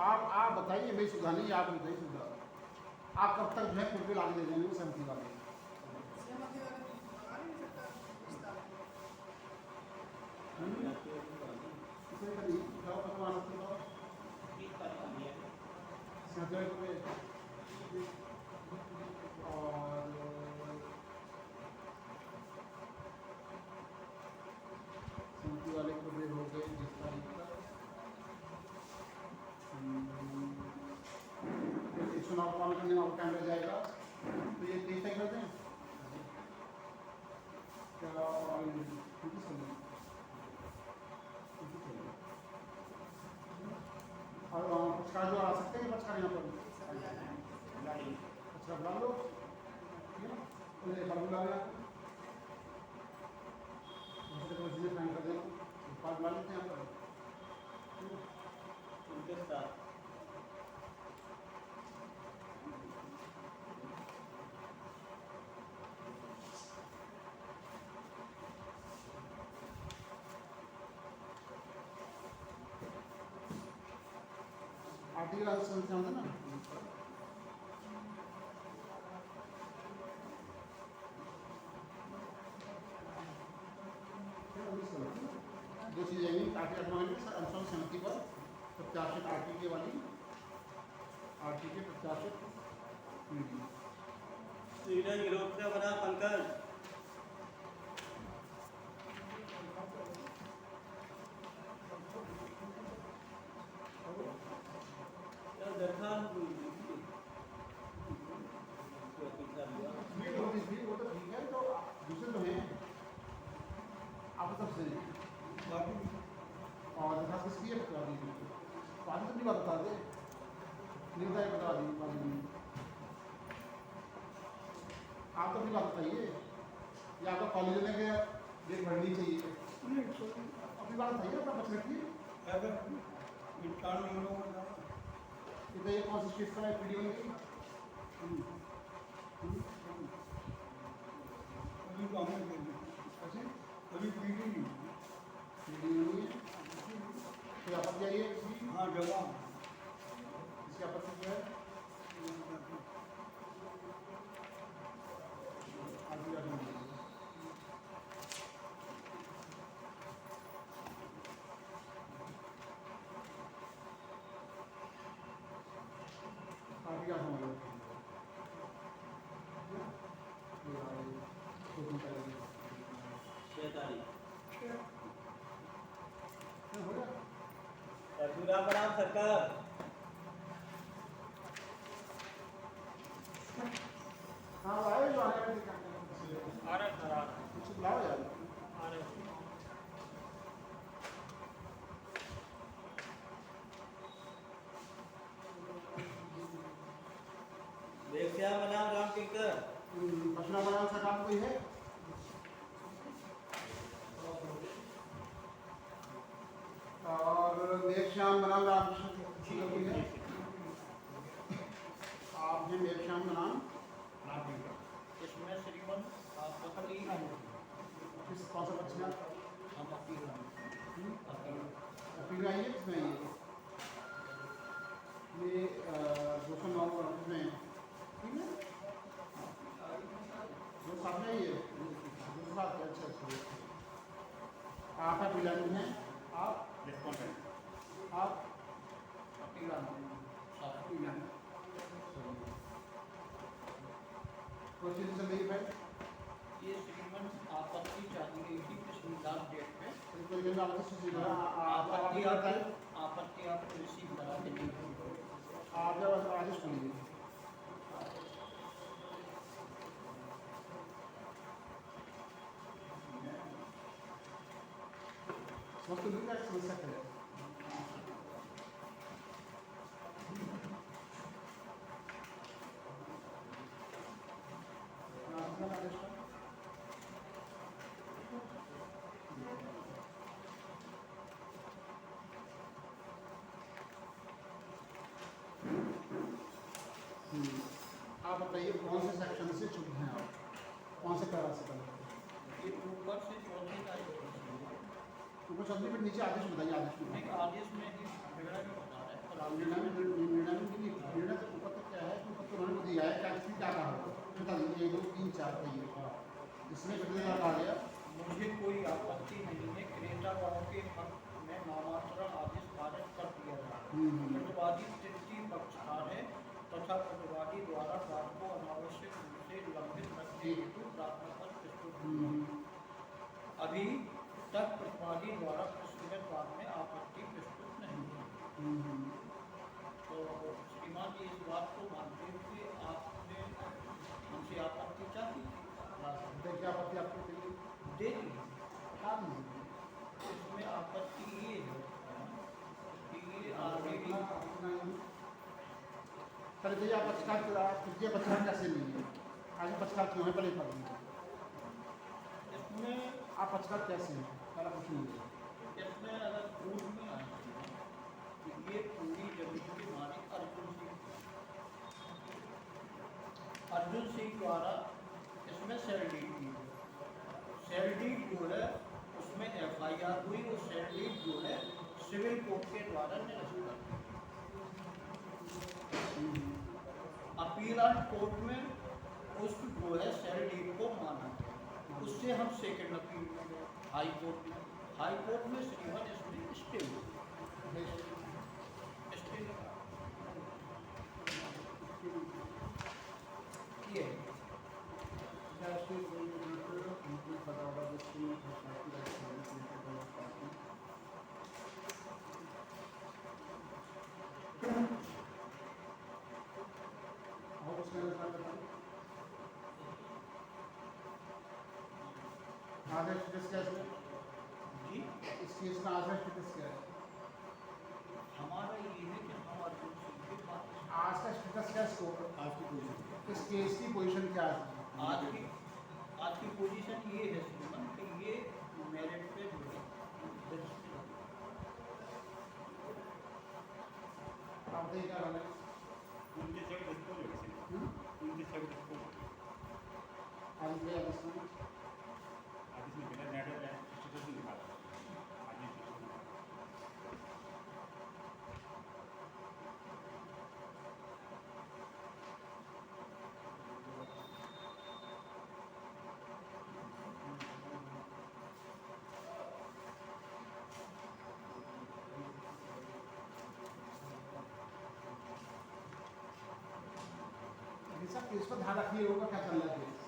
आप बताइए भाई सुधार नहीं आप बताइए सुधार आप कब तक जो है कोर्ट में लाके दे देंगे सहमति वाले? सहमति वाले आ नहीं सकता विस्तार इसे कभी जाओ कब आ सकते हो? सहमति को और सहमति वाले को भी हो गए जिस तारीख तक चुनाव पालन करने में टाइम लग जाएगा, तो ये 23 तारीख करते हैं क्या? और पक्षकार जो आ सकते हैं, पक्षकार यहाँ पर पक्षकार बुला लो, ठीक है ना? उन्हें एक बार बुला लिया, चीज़ें फाइन कर देना, एक बार बुला लेते हैं यहाँ पर, उनके साथ आर्टिकल समझते हैं ना? दो चीज़ें हैं, आर्टिकल 98 अनुसार सहमति पर प्रत्याशित आर्टिकल वाली आर्टिकल प्रत्याशित स्वीडन यूरोप से बना पंकज वो तो ठीक है, तो दूसरे तो हैं आप तब से और दरखास्त किसकी है बता दीजिए, तो आगे तो नहीं बात बता दे, नहीं बताइए बता दीजिए, आप तो अपनी बात बताइए, या आपका कॉलेज में क्या डेट बढ़नी चाहिए, अपनी बात बताइए, अपना बच रखिए। तो ये कौन सी चीज़ का है वीडियो में? वीडियो नहीं है, कोई आपत्ति आई है इसकी? हाँ जवाब इसकी आपत्ति क्या है? आगे जाके बोलिए। आगे क्या समझ रहे हो? 6 तारीख हो गया? पूरा बनाम सरकार हाँ आए जो आने वाले आ रहा है सर, कुछ बुलाओ यार। आ रहे हैं। देखिया बनाम राम किंकर पशुरा बनाम सरकार कोई है? और देव श्याम बनाम रामकृष्ण कोई है? आप हैं देव श्याम बनाम इसमें श्रीमन आपत्ति किस कौन सा पक्ष में? हम अपील अपील आई है किसमें आई है? ये 209 में ठीक है, जो सामने ही है दूसरा। अच्छा अच्छा, आप अपील आई हैं, आप आप अपील प्रोसीजर चल रही है भाई। ये श्रीमन आपत्ति चाहती है कि पिछली लास्ट डेट में आपत्ति आप रिसीव करा देंगे। आप जब आदेश सुनिए, समझ तो नहीं समस्या है। आदेश का आप बताइए कौन से सेक्शन से छूट हैं आप, कौन से पैरा से कर? ये ऊपर से 14 तारीख ऊपर चौधरी पर नीचे आदेश बताइए, आदेश में एक आदेश में ही विवरण में बता रहा है निर्णय तो ऊपर तक क्या है कि ऊपर तो उन्होंने दिया है क्या किसी क्या कहा होगा बता दीजिए 1 2 3 4 पहिए इसमें कितने का आ गया मुझे कोई आपत्ति नहीं है क्रेता गांव के हक में नामांतरण आदेश पारित कर दिया जाए। प्रतिवादी तृतीय पक्षकार है तथा प्रतिवादी द्वारा बात को अनावश्यक रूप से लंबित रखने हेतु प्रार्थना पत्र प्रस्तुत हुआ। अभी तक प्रतिवादी द्वारा प्रस्तुत बात में आपत्ति प्रस्तुत नहीं है। तो श्रीमान जी इस बात को मानते हुए आपने हमसे आपत्ति चाही थी क्या आपत्ति आपको चाहिए दे दी। बता दीजिए इसमें आपत्ति ये है कि ये ऑलरेडी पहले भैया आप पक्षकार तृतीय पक्षकार कैसे नहीं है आगे पक्षकार क्यों है पहले पढ़ लीजिए इसमें आप पक्षकार कैसे हैं पहला कुछ नहीं है इसमें अगर पूर्व में आए तो ये पूरी जमीन के मालिक अर्जुन सिंह द्वारा इसमें सेल डीड की सेल डीड जो है उसमें FIR हुई और सेल डीड जो है सिविल कोर्ट के द्वारा निरस्त कर दी। अपीलाट कोर्ट में उस जो है सेल डीड को माना गया। उससे हम सेकंड अपील में गए हाई कोर्ट में श्रीमान इसमें स्टे ये आदेश स्टेटस क्या है जी इस केस का आदेश स्टेटस क्या है हमारा ये है कि हम अर्जुन सिंह के पास आज का स्टेटस क्या है आज की पोजीशन इस केस की पोजीशन क्या है आज की पोजीशन ये है श्रीमान कि ये मेरिट पे जो है रजिस्टर आप बताइए क्या हाल है उनके चेक डिस्पोज हो गए उनके चेक डिस्पोज आज भैया बस आज इसमें बिना नेट स्टेटस नहीं दिखा आज ये सब केस पर ध्यान रखिए होगा क्या चल रहा है केस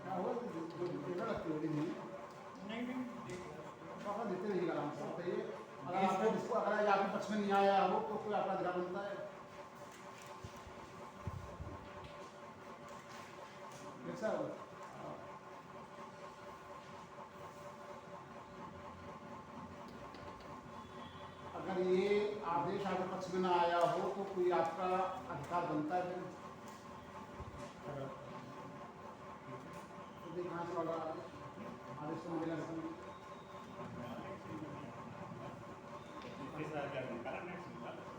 क्या हुआ पेपर लगती होगी नहीं पापा देते रहिएगा आराम से बताइए अगर आपको इसको अगर आपके पक्ष में नहीं आया हो तो कोई आपका अधिकार बनता है कैसा होगा अगर ये आदेश आपके पक्ष में ना आया हो तो कोई आपका अधिकार बनता है फिर तो कहाँ से होगा आदेश तो मिलेगा नहीं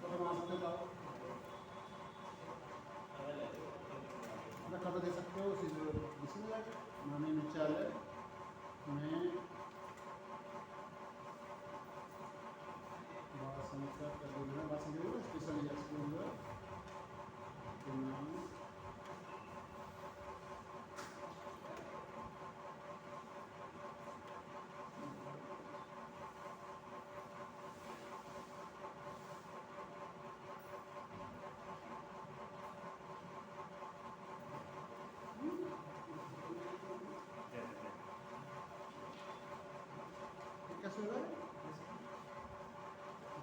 तो वहाँ से जाओ खबर दे सकते हो इसमें जाके माननीय न्यायालय में बात समस्या कर देना बात समझिए स्पेशल स्कूल के नाम कैसे होगा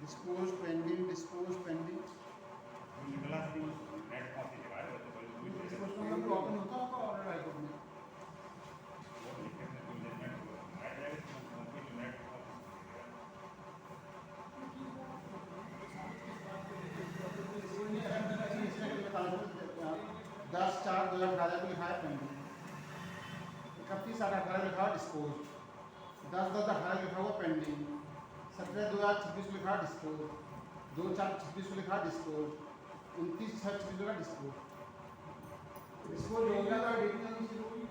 डिस्पोज पेंडिंग डिस्पोज तो ओपन होता होगा ऑर्डर हाई कोर्ट में डिस्पोज, 10/10/18 लिखा हुआ पेंडिंग, 17/2026 को लिखा डिस्पोज, 2/4/26 को लिखा डिस्पोज, 29/6/26 को लिखा डिस्पोज। डिस्पोज हो गया तो डेट नहीं शुरू हुई।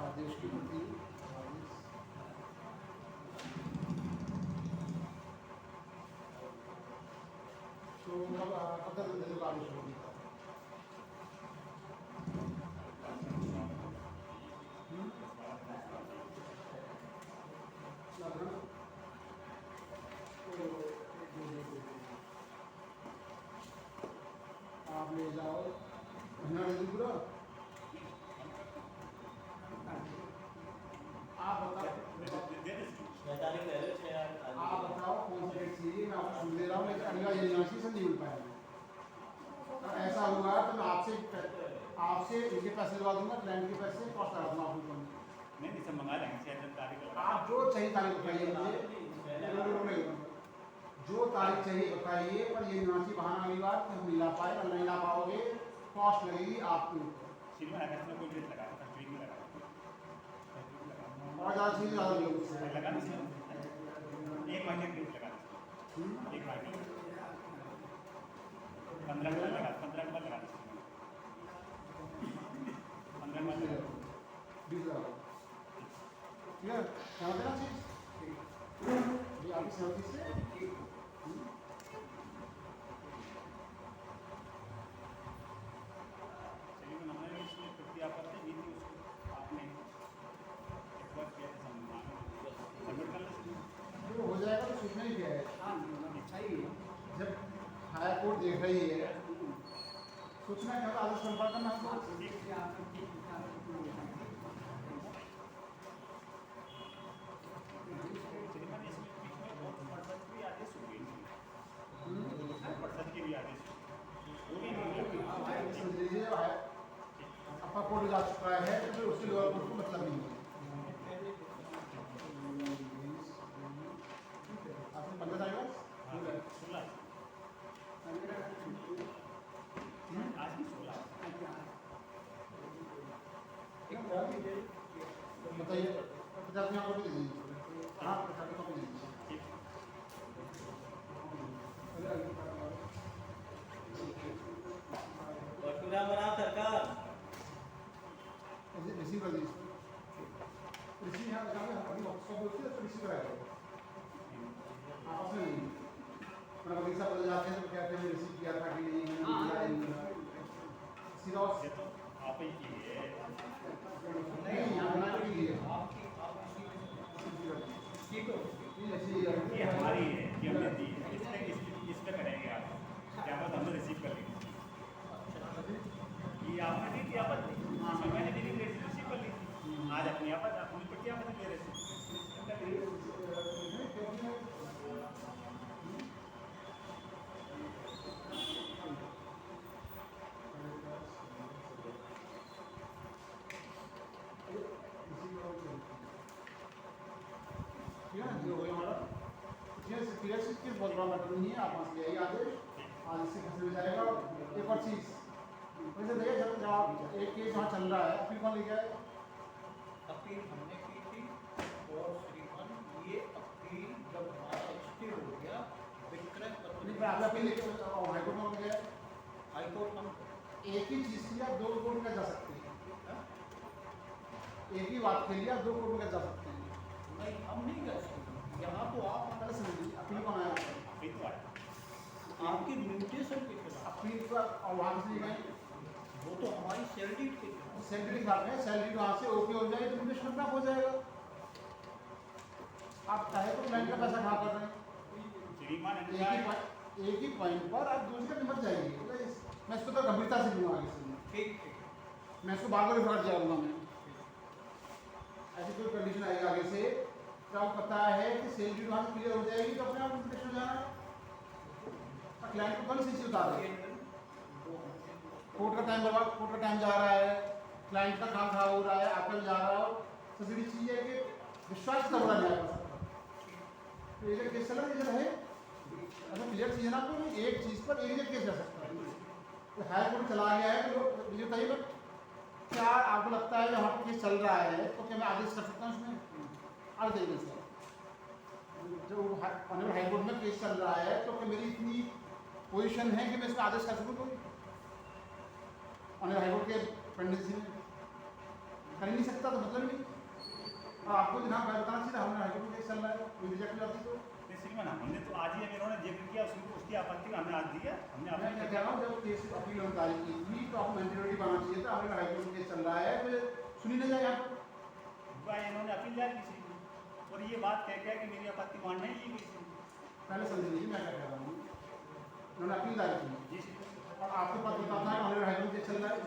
आदेश की प्रति आदेश तो कब तक देने का आदेश होगी? आप ले जाओ महीना दे पूरा। आप बताओ कौन सी डेट चाहिए, मैं आपको सुन दे रहा हूँ, लेकिन अगला यूनिवर्सिटी से नहीं मिल पाएगा। अगर ऐसा हुआ तो मैं आपसे इनके पैसे दिलवा दूंगा, क्लाइंट के पैसे कॉस्ट करा दूंगा आपको। नहीं सब मंगा लेंगे, आप जो चाहिए तारीख बताइए मुझे, जो तारीख चाहिए बताइए, पर ये यूनिवर्सिटी बहाना अगली बार कि हम नहीं ला पाए और नहीं ला पाओगे, कॉस्ट लगेगी आपके ऊपर। और ज़्यादा चीज़ ज़्यादा लोग एक महीने की लगा, एक महीने 15 का लगा, 15 का लगा, 15 का लगा, 20 लगा। ठीक है, समझ ना चीज़ ये आपकी सहमति से हो जाएगा तो सूचना ही क्या है। जब हाई कोर्ट देख रही है सूचना क्या आदेश संपर्क करना हमको। अपना कोर्ट जा चुका है तो फिर उसके लोअर कोर्ट को मतलब नहीं है। आपने 15 तारीख बताइए, 50 में कॉपी दे दीजिए। हाँ 50 कॉपी दे दीजिए। सरकार रिसीव कर दीजिए, रिसीव यहाँ लगा के अभी ऑफिस का बोलते हैं तो रिसीव कराएगा आपस में नहीं। पर अभी सब बदल जाते हैं तो कहते हैं रिसीव किया था कि नहीं, मैंने दिया सीधा तो आप ही कीजिए, नहीं यहाँ बना के लिए ये हमारी है कि हमने दी है, इस पे करेंगे आप, क्या बात हमने रिसीव कर ली, ये आपने दी थी आपत, मैंने दी थी रिसीव कर ली थी, आज अपनी आपत अपनी पर क्या मतलब ले रहे किस बहुत बड़ा मैटर नहीं है। आप वहाँ से आदेश आज इससे फंसे हो जाएगा। एक और चीज़ वैसे देखिए जब आप एक केस वहाँ चल रहा है, अपील कौन ले गया? अपील हमने की थी और श्रीमान ये अपील जब हमारा स्टे हो गया विक्रय नहीं पर आपने अपील लेके हाईकोर्ट में हो गया, हाईकोर्ट हम एक ही चीज़ के लिए आप 2 कोर्ट में जा सकते हैं। एक ही बात के लिए आप 2 कोर्ट में जा सकते हैं। नहीं, हम नहीं कर सकते। यहाँ तो आप पहले समझिए अपील कौन आया, आपकी म्यूटेशन के खिलाफ अपील का और वहाँ से गए वो तो हमारी सैलरी के खिलाफ सैलरी के साथ में सैलरी वहाँ से ओके हो जाए तो इन्वेस्टमेंट खराब हो जाएगा। आप चाहे तो क्लाइंट का पैसा खराब कर रहे हैं, एक ही पॉइंट पर आप दूसरे निपट जाएंगे। मैं इसको तो गंभीरता से लूँगा आगे से। ठीक मैं इसको बार बार रिफर करूँगा मैं। ऐसी कोई कंडीशन आएगी आगे से तो आपको पता है कि सेल ड्यू वहाँ से क्लियर हो जाएगी तो अपने आप इन्विटेशन हो जाना है। क्लाइंट को कौन सी चीज़ बता दें, कोर्ट का टाइम जा रहा है, क्लाइंट का काम खराब हो रहा है, आपका भी जा रहा हो, सबसे बड़ी चीज़ है कि विश्वास का बुरा नहीं आएगा। तो एक केस चला ये है अच्छा क्लियर चीज़ है ना, आपको एक चीज़ पर एक केस जा सकता है। तो हाई कोर्ट चला गया है तो मुझे बताइए क्या आपको लगता है जहाँ पर केस चल रहा है तो क्या मैं आदेश कर सकता हूँ उसमें? आगे तरीके से जो ऑनरेबल हाई कोर्ट में केस चल रहा है तो क्या मेरी इतनी पोजीशन है कि मैं इसमें आदेश कर सकूँ? कोई ऑनरेबल हाई कोर्ट के पेंडेंसी में कर ही नहीं सकता तो मतलब नहीं। और आपको जनाब बताना चाहिए हमने हाई कोर्ट में केस चल रहा है, कोई रिजेक्ट हो जाती तो हमने तो आज ही इन्होंने जिक्र किया उसकी आपत्ति हमने आज दी है। हमने मैं क्या कह रहा हूँ जब केस अपील होने तारीख की थी तो आपको मैंडेटरी बनाना चाहिए था। आपने हाई कोर्ट में केस चल रहा है तो सुनी नहीं जाए आपको। इन्होंने अपील जारी की थी और ये बात कह कि मेरी आपत्ति मान नहीं ली गई। पहले समझ लीजिए मैं क्या कह रहा हूँ, उन्होंने अपील दायर की जी और आपके पास बताना है ऑनरेबल हाई कोर्ट केस चल रहा है।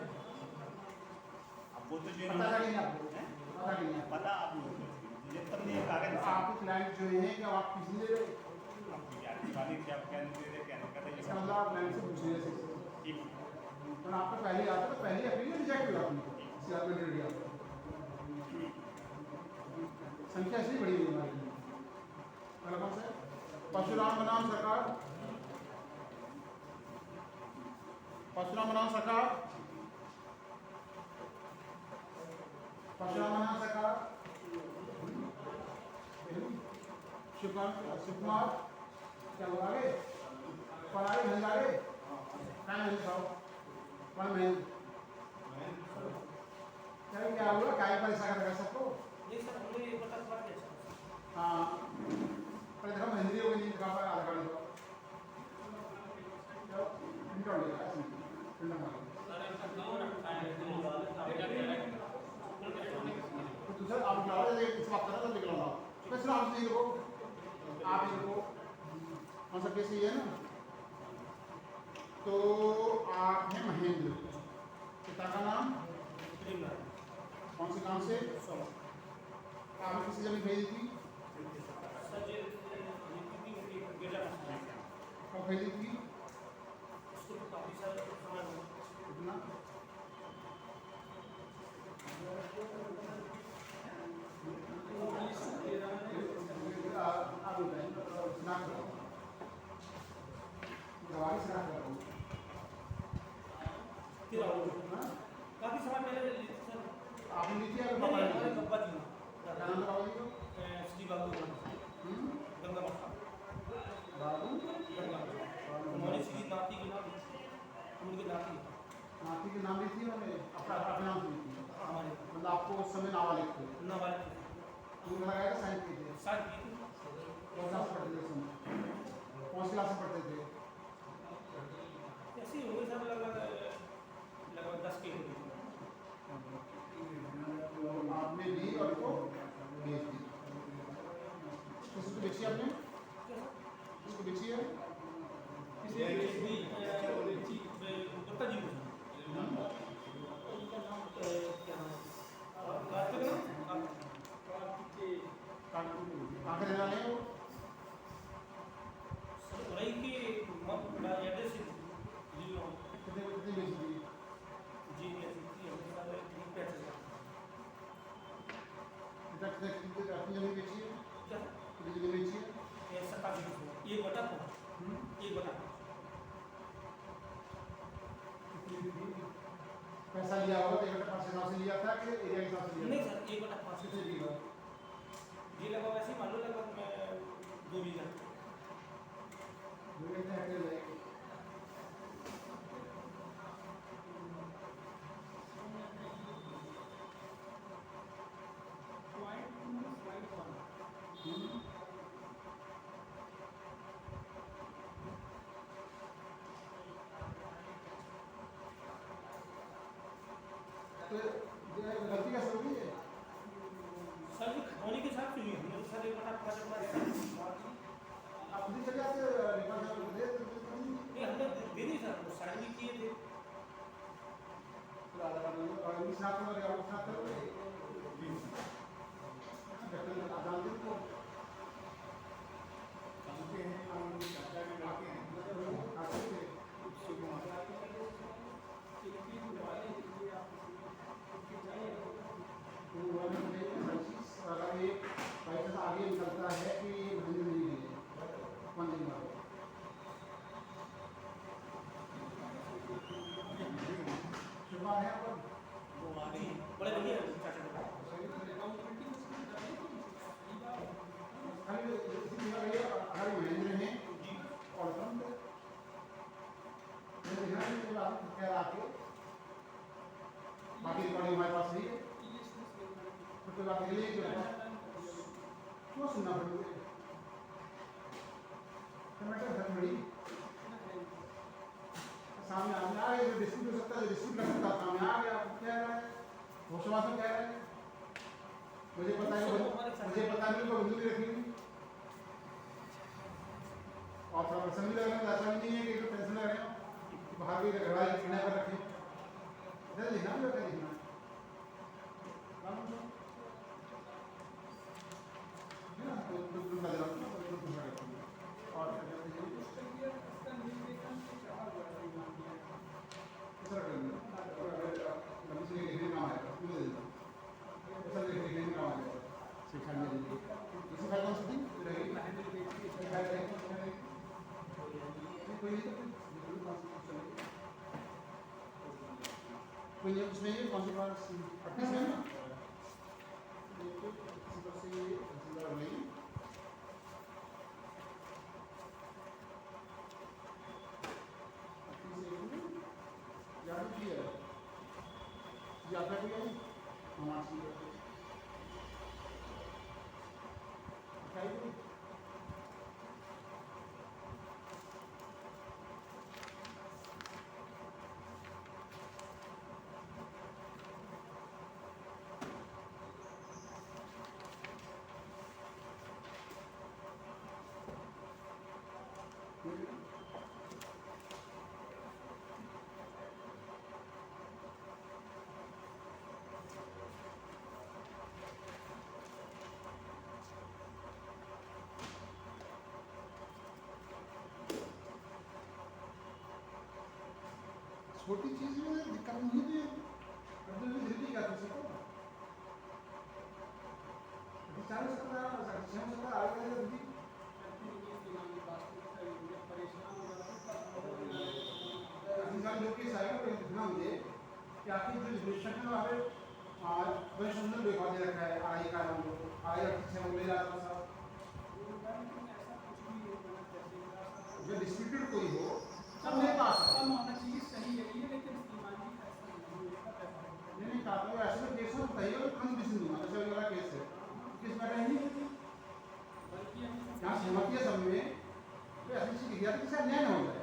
अब वो तो जो पता नहीं आपको, पता नहीं आपको, पता आपको जब तक नहीं कागज आपके क्लाइंट जो है कि आप किसी ने क्या कहने इसका मतलब आप क्लाइंट से पूछ रहे हैं और आपको पहले आता तो पहले अपील में रिजेक्ट हुआ आपने सीआर में दिया संख्या ऐसी बड़ी हुई हमारी। पहला कौन सा है? परशुराम बनाम सरकार, परशुराम बनाम सरकार, परशुराम बनाम सरकार, शिव कुमार क्या बोला आगे पढ़ाई महेंद्र आगे क्या महेंद्र साहब कौन महेंद्र क्या हुआ क्या परेशान कर सबको? हाँ पहले देखो महेंद्री हो गई कहाँ पर आधार कार्ड तो दूसरा आप इस बात करना तो निकलना कैसे आप नहीं रुको आप ही रुको कौन सा केस ये है ना। तो आप हैं महेंद्र, पिता का नाम कौन से काम से आपने किसी जमीन भेजी थी? कब भेजी थी? कितना? आप बताइए ना करो दवाई से ना करो काफी समय पहले ली थी सर। आपने ली थी या नहीं, पापा ने हमारे ली थी? पापा जी क्या नाम था बाबा जी को? श्री बाबू गंगा माता बाबू गंगा उन्होंने श्री नाती के नाम उनके नाती नाती के नाम ली थी उन्होंने अपने नाम से ली थी हमारे मतलब आपको उस समय नाबालिग थे नाबालिग उन्होंने लगाया साइन किए थे शायद की थी। कौन क्लास पढ़ते थे उस समय? कौन सी क्लास में पढ़ते थे? ऐसे ही होंगे सर लगभग 10 के होंगे। आपने ली और को भेज दी किसको बेची आपने? किसको बेची है? गुप्ता जी कहाँ के रहने वाले हैं वो? रही कि एड्रेस कितने कितने बेची थी? जी अपनी जमीन बेची है? कितनी जमीन बेची है? 27 एक बटा पैसा लिया होगा तो 1/5 हिसाब से लिया था कि एरिया के हिसाब से लिया? नहीं सर 1/5 कितने लिया? जी लगभग ऐसे मान लो लगभग 2 बीघा 2 हेक्टेयर जाएगी। तो गलती कैसे होगी ये? सर जी खतौनी के साथ क्यों हमने तो सर 1/5 आप खुद ही चले आते रिफंड दे नहीं हमने दे दी सर साइन भी किए थे। आधार कार्ड इंग्लिश आते हो या आते हो जानते हो जानते हैं और उनकी चर्चा भी करते हैं। आते थे तो वाले में हर चीज़ अगर ये पैसा आगे निकलता है कि ये महीने नहीं है कौन दिन बाद शुरुआत है पर बड़े भैया खाली हर महीने में और कम मेरे ध्यान में जो आप कह रहा थे बाकी रिकॉर्डिंग हमारे पास नहीं है तो बाकी के लिए क्यों सुनना पड़ेगा टमाटर घर बड़ी सामने आ गया जो डिस्प्यूट हो सकता है जो डिस्प्यूट कर सकता है सामने आ गया आप कह रहे हैं घोषवाद में कह रहे हैं मुझे पता नहीं तो बंदूक रखेंगे और थोड़ा प्रसंग भी लगना ऐसा नहीं है कि जो टेंशन लग रहे हो बाहर भी लड़ाई खड़ा कर रखे इधर लिखना भी होता है लिखना है ना तो और कोई उसमें ये कौन सी बात अट्ठाईस है ना याद किया यात्रा किया हमारी छोटी चीज में दिक्कत नहीं है तो धीरे क्या कर सकते हो 40 सकता है 6 सकता है आगे जल्दी इंसान लोग के साइड पर दिखना मुझे कि आपकी जो रिलेशन है वहाँ पे वही सुंदर रिकॉर्ड दे रखा है आई का नाम को आई अच्छे वो ले जाता था जो डिस्प्यूटेड कोई हो सब मेरे पास है नहीं काफी ऐसे में केस हो बताइए और कम किसी दूंगा ऐसा वाला केस है किस मैटर नहीं यहाँ सहमति है सब में तो ऐसी चीज दिया कि शायद न्याय हो जाए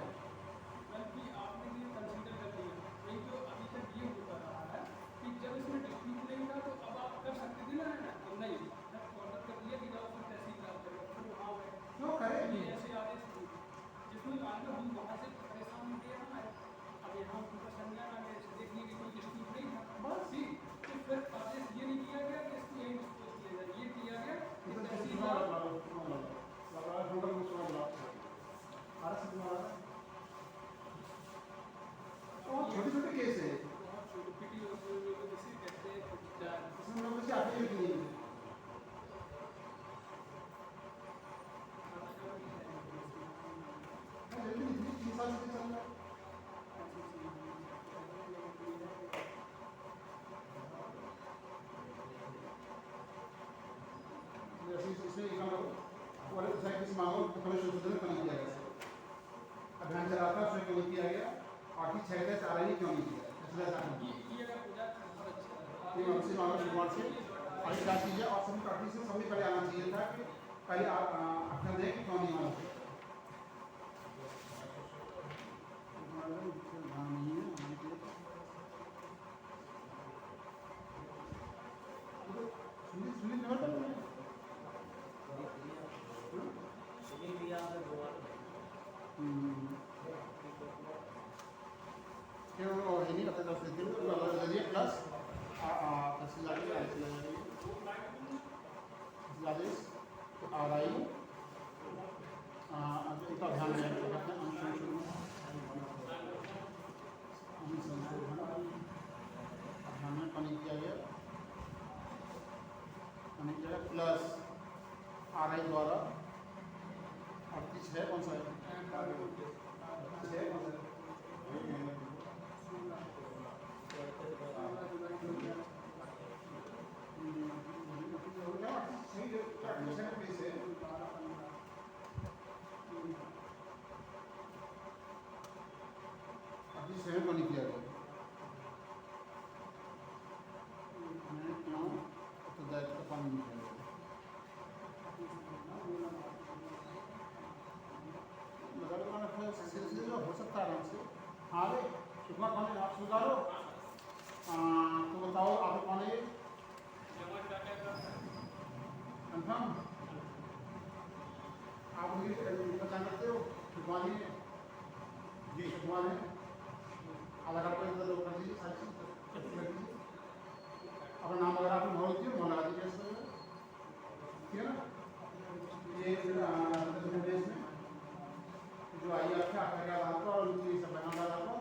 क्यों करें छोटे छोटे केस है इसमें लोग से आते हैं जल्दी 3 साल से चल रहा है इसमें वाले साइड से मांगो तो कमिश्न संशोधन नहीं किया गया अभियान चला था उसमें क्यों किया गया और की 6 चार ही क्यों नहीं किया ये हमसे मांगो शुरुआत से और क्या चीज़ है और सभी पार्टी से सभी पहले आना चाहिए था कि पहले आप अखन दें कि क्यों नहीं मांगो प्लस राजेश RI इनका ध्यान में रखना अनुसंशोधन ध्यान में पानी किया गया प्लस RI द्वारा 38 है कौन सा है? 38 है कौन सा है? स्वयं को नहीं किया गया मैंने क्यों तो दायित्व का पानी नहीं किया गया जो हो सकता है आराम से। हाँ रे शुक्ला कौन है? आप स्वीकारो तो बताओ आप कौन है? कंफर्म आप मुझे पहचान सकते हो? शुक्वानी है जी शुक्वान है आधार कार्ड पर इधर लोग कर दीजिए सारी चीज़ कर दीजिए अपना नाम अगर आपने मोड़ दिए मोड़ लगा दीजिए ठीक है ना। ये देश में जो आई आपके आधार कार्ड आपका और उनकी सब नाम डाला आपका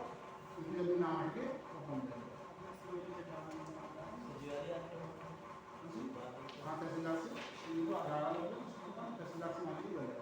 उनकी जब नाम हट के वो पहुँच जाएगा। हाँ तहसीलदार से इनको आधार कार्ड तहसीलदार से मांगिए बन जाएगा।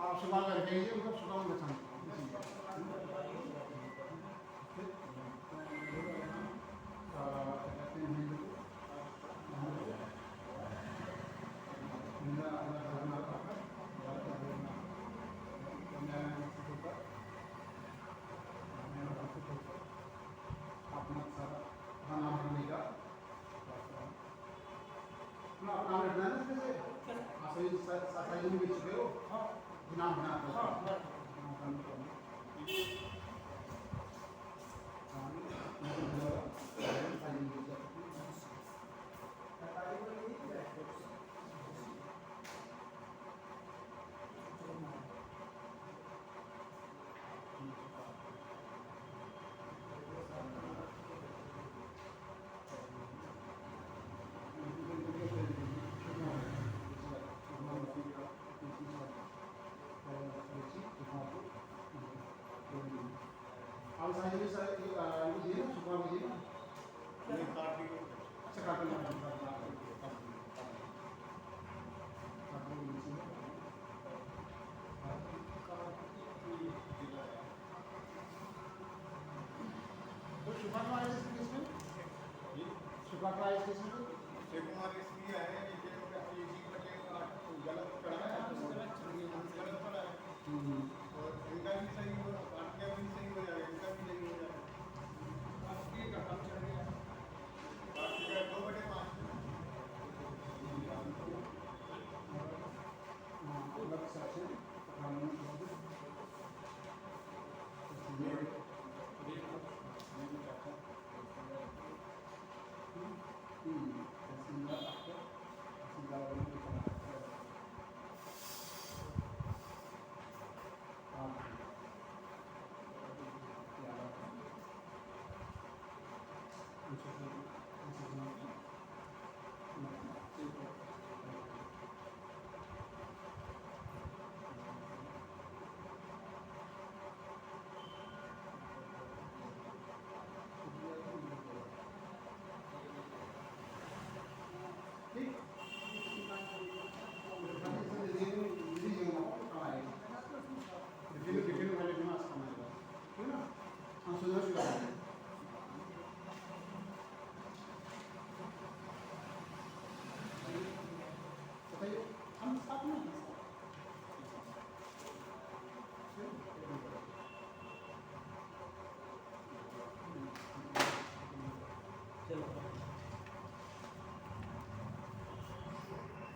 आप सुबह कर दीजिए उनको सुबह में बचाना कुमार इसलिए है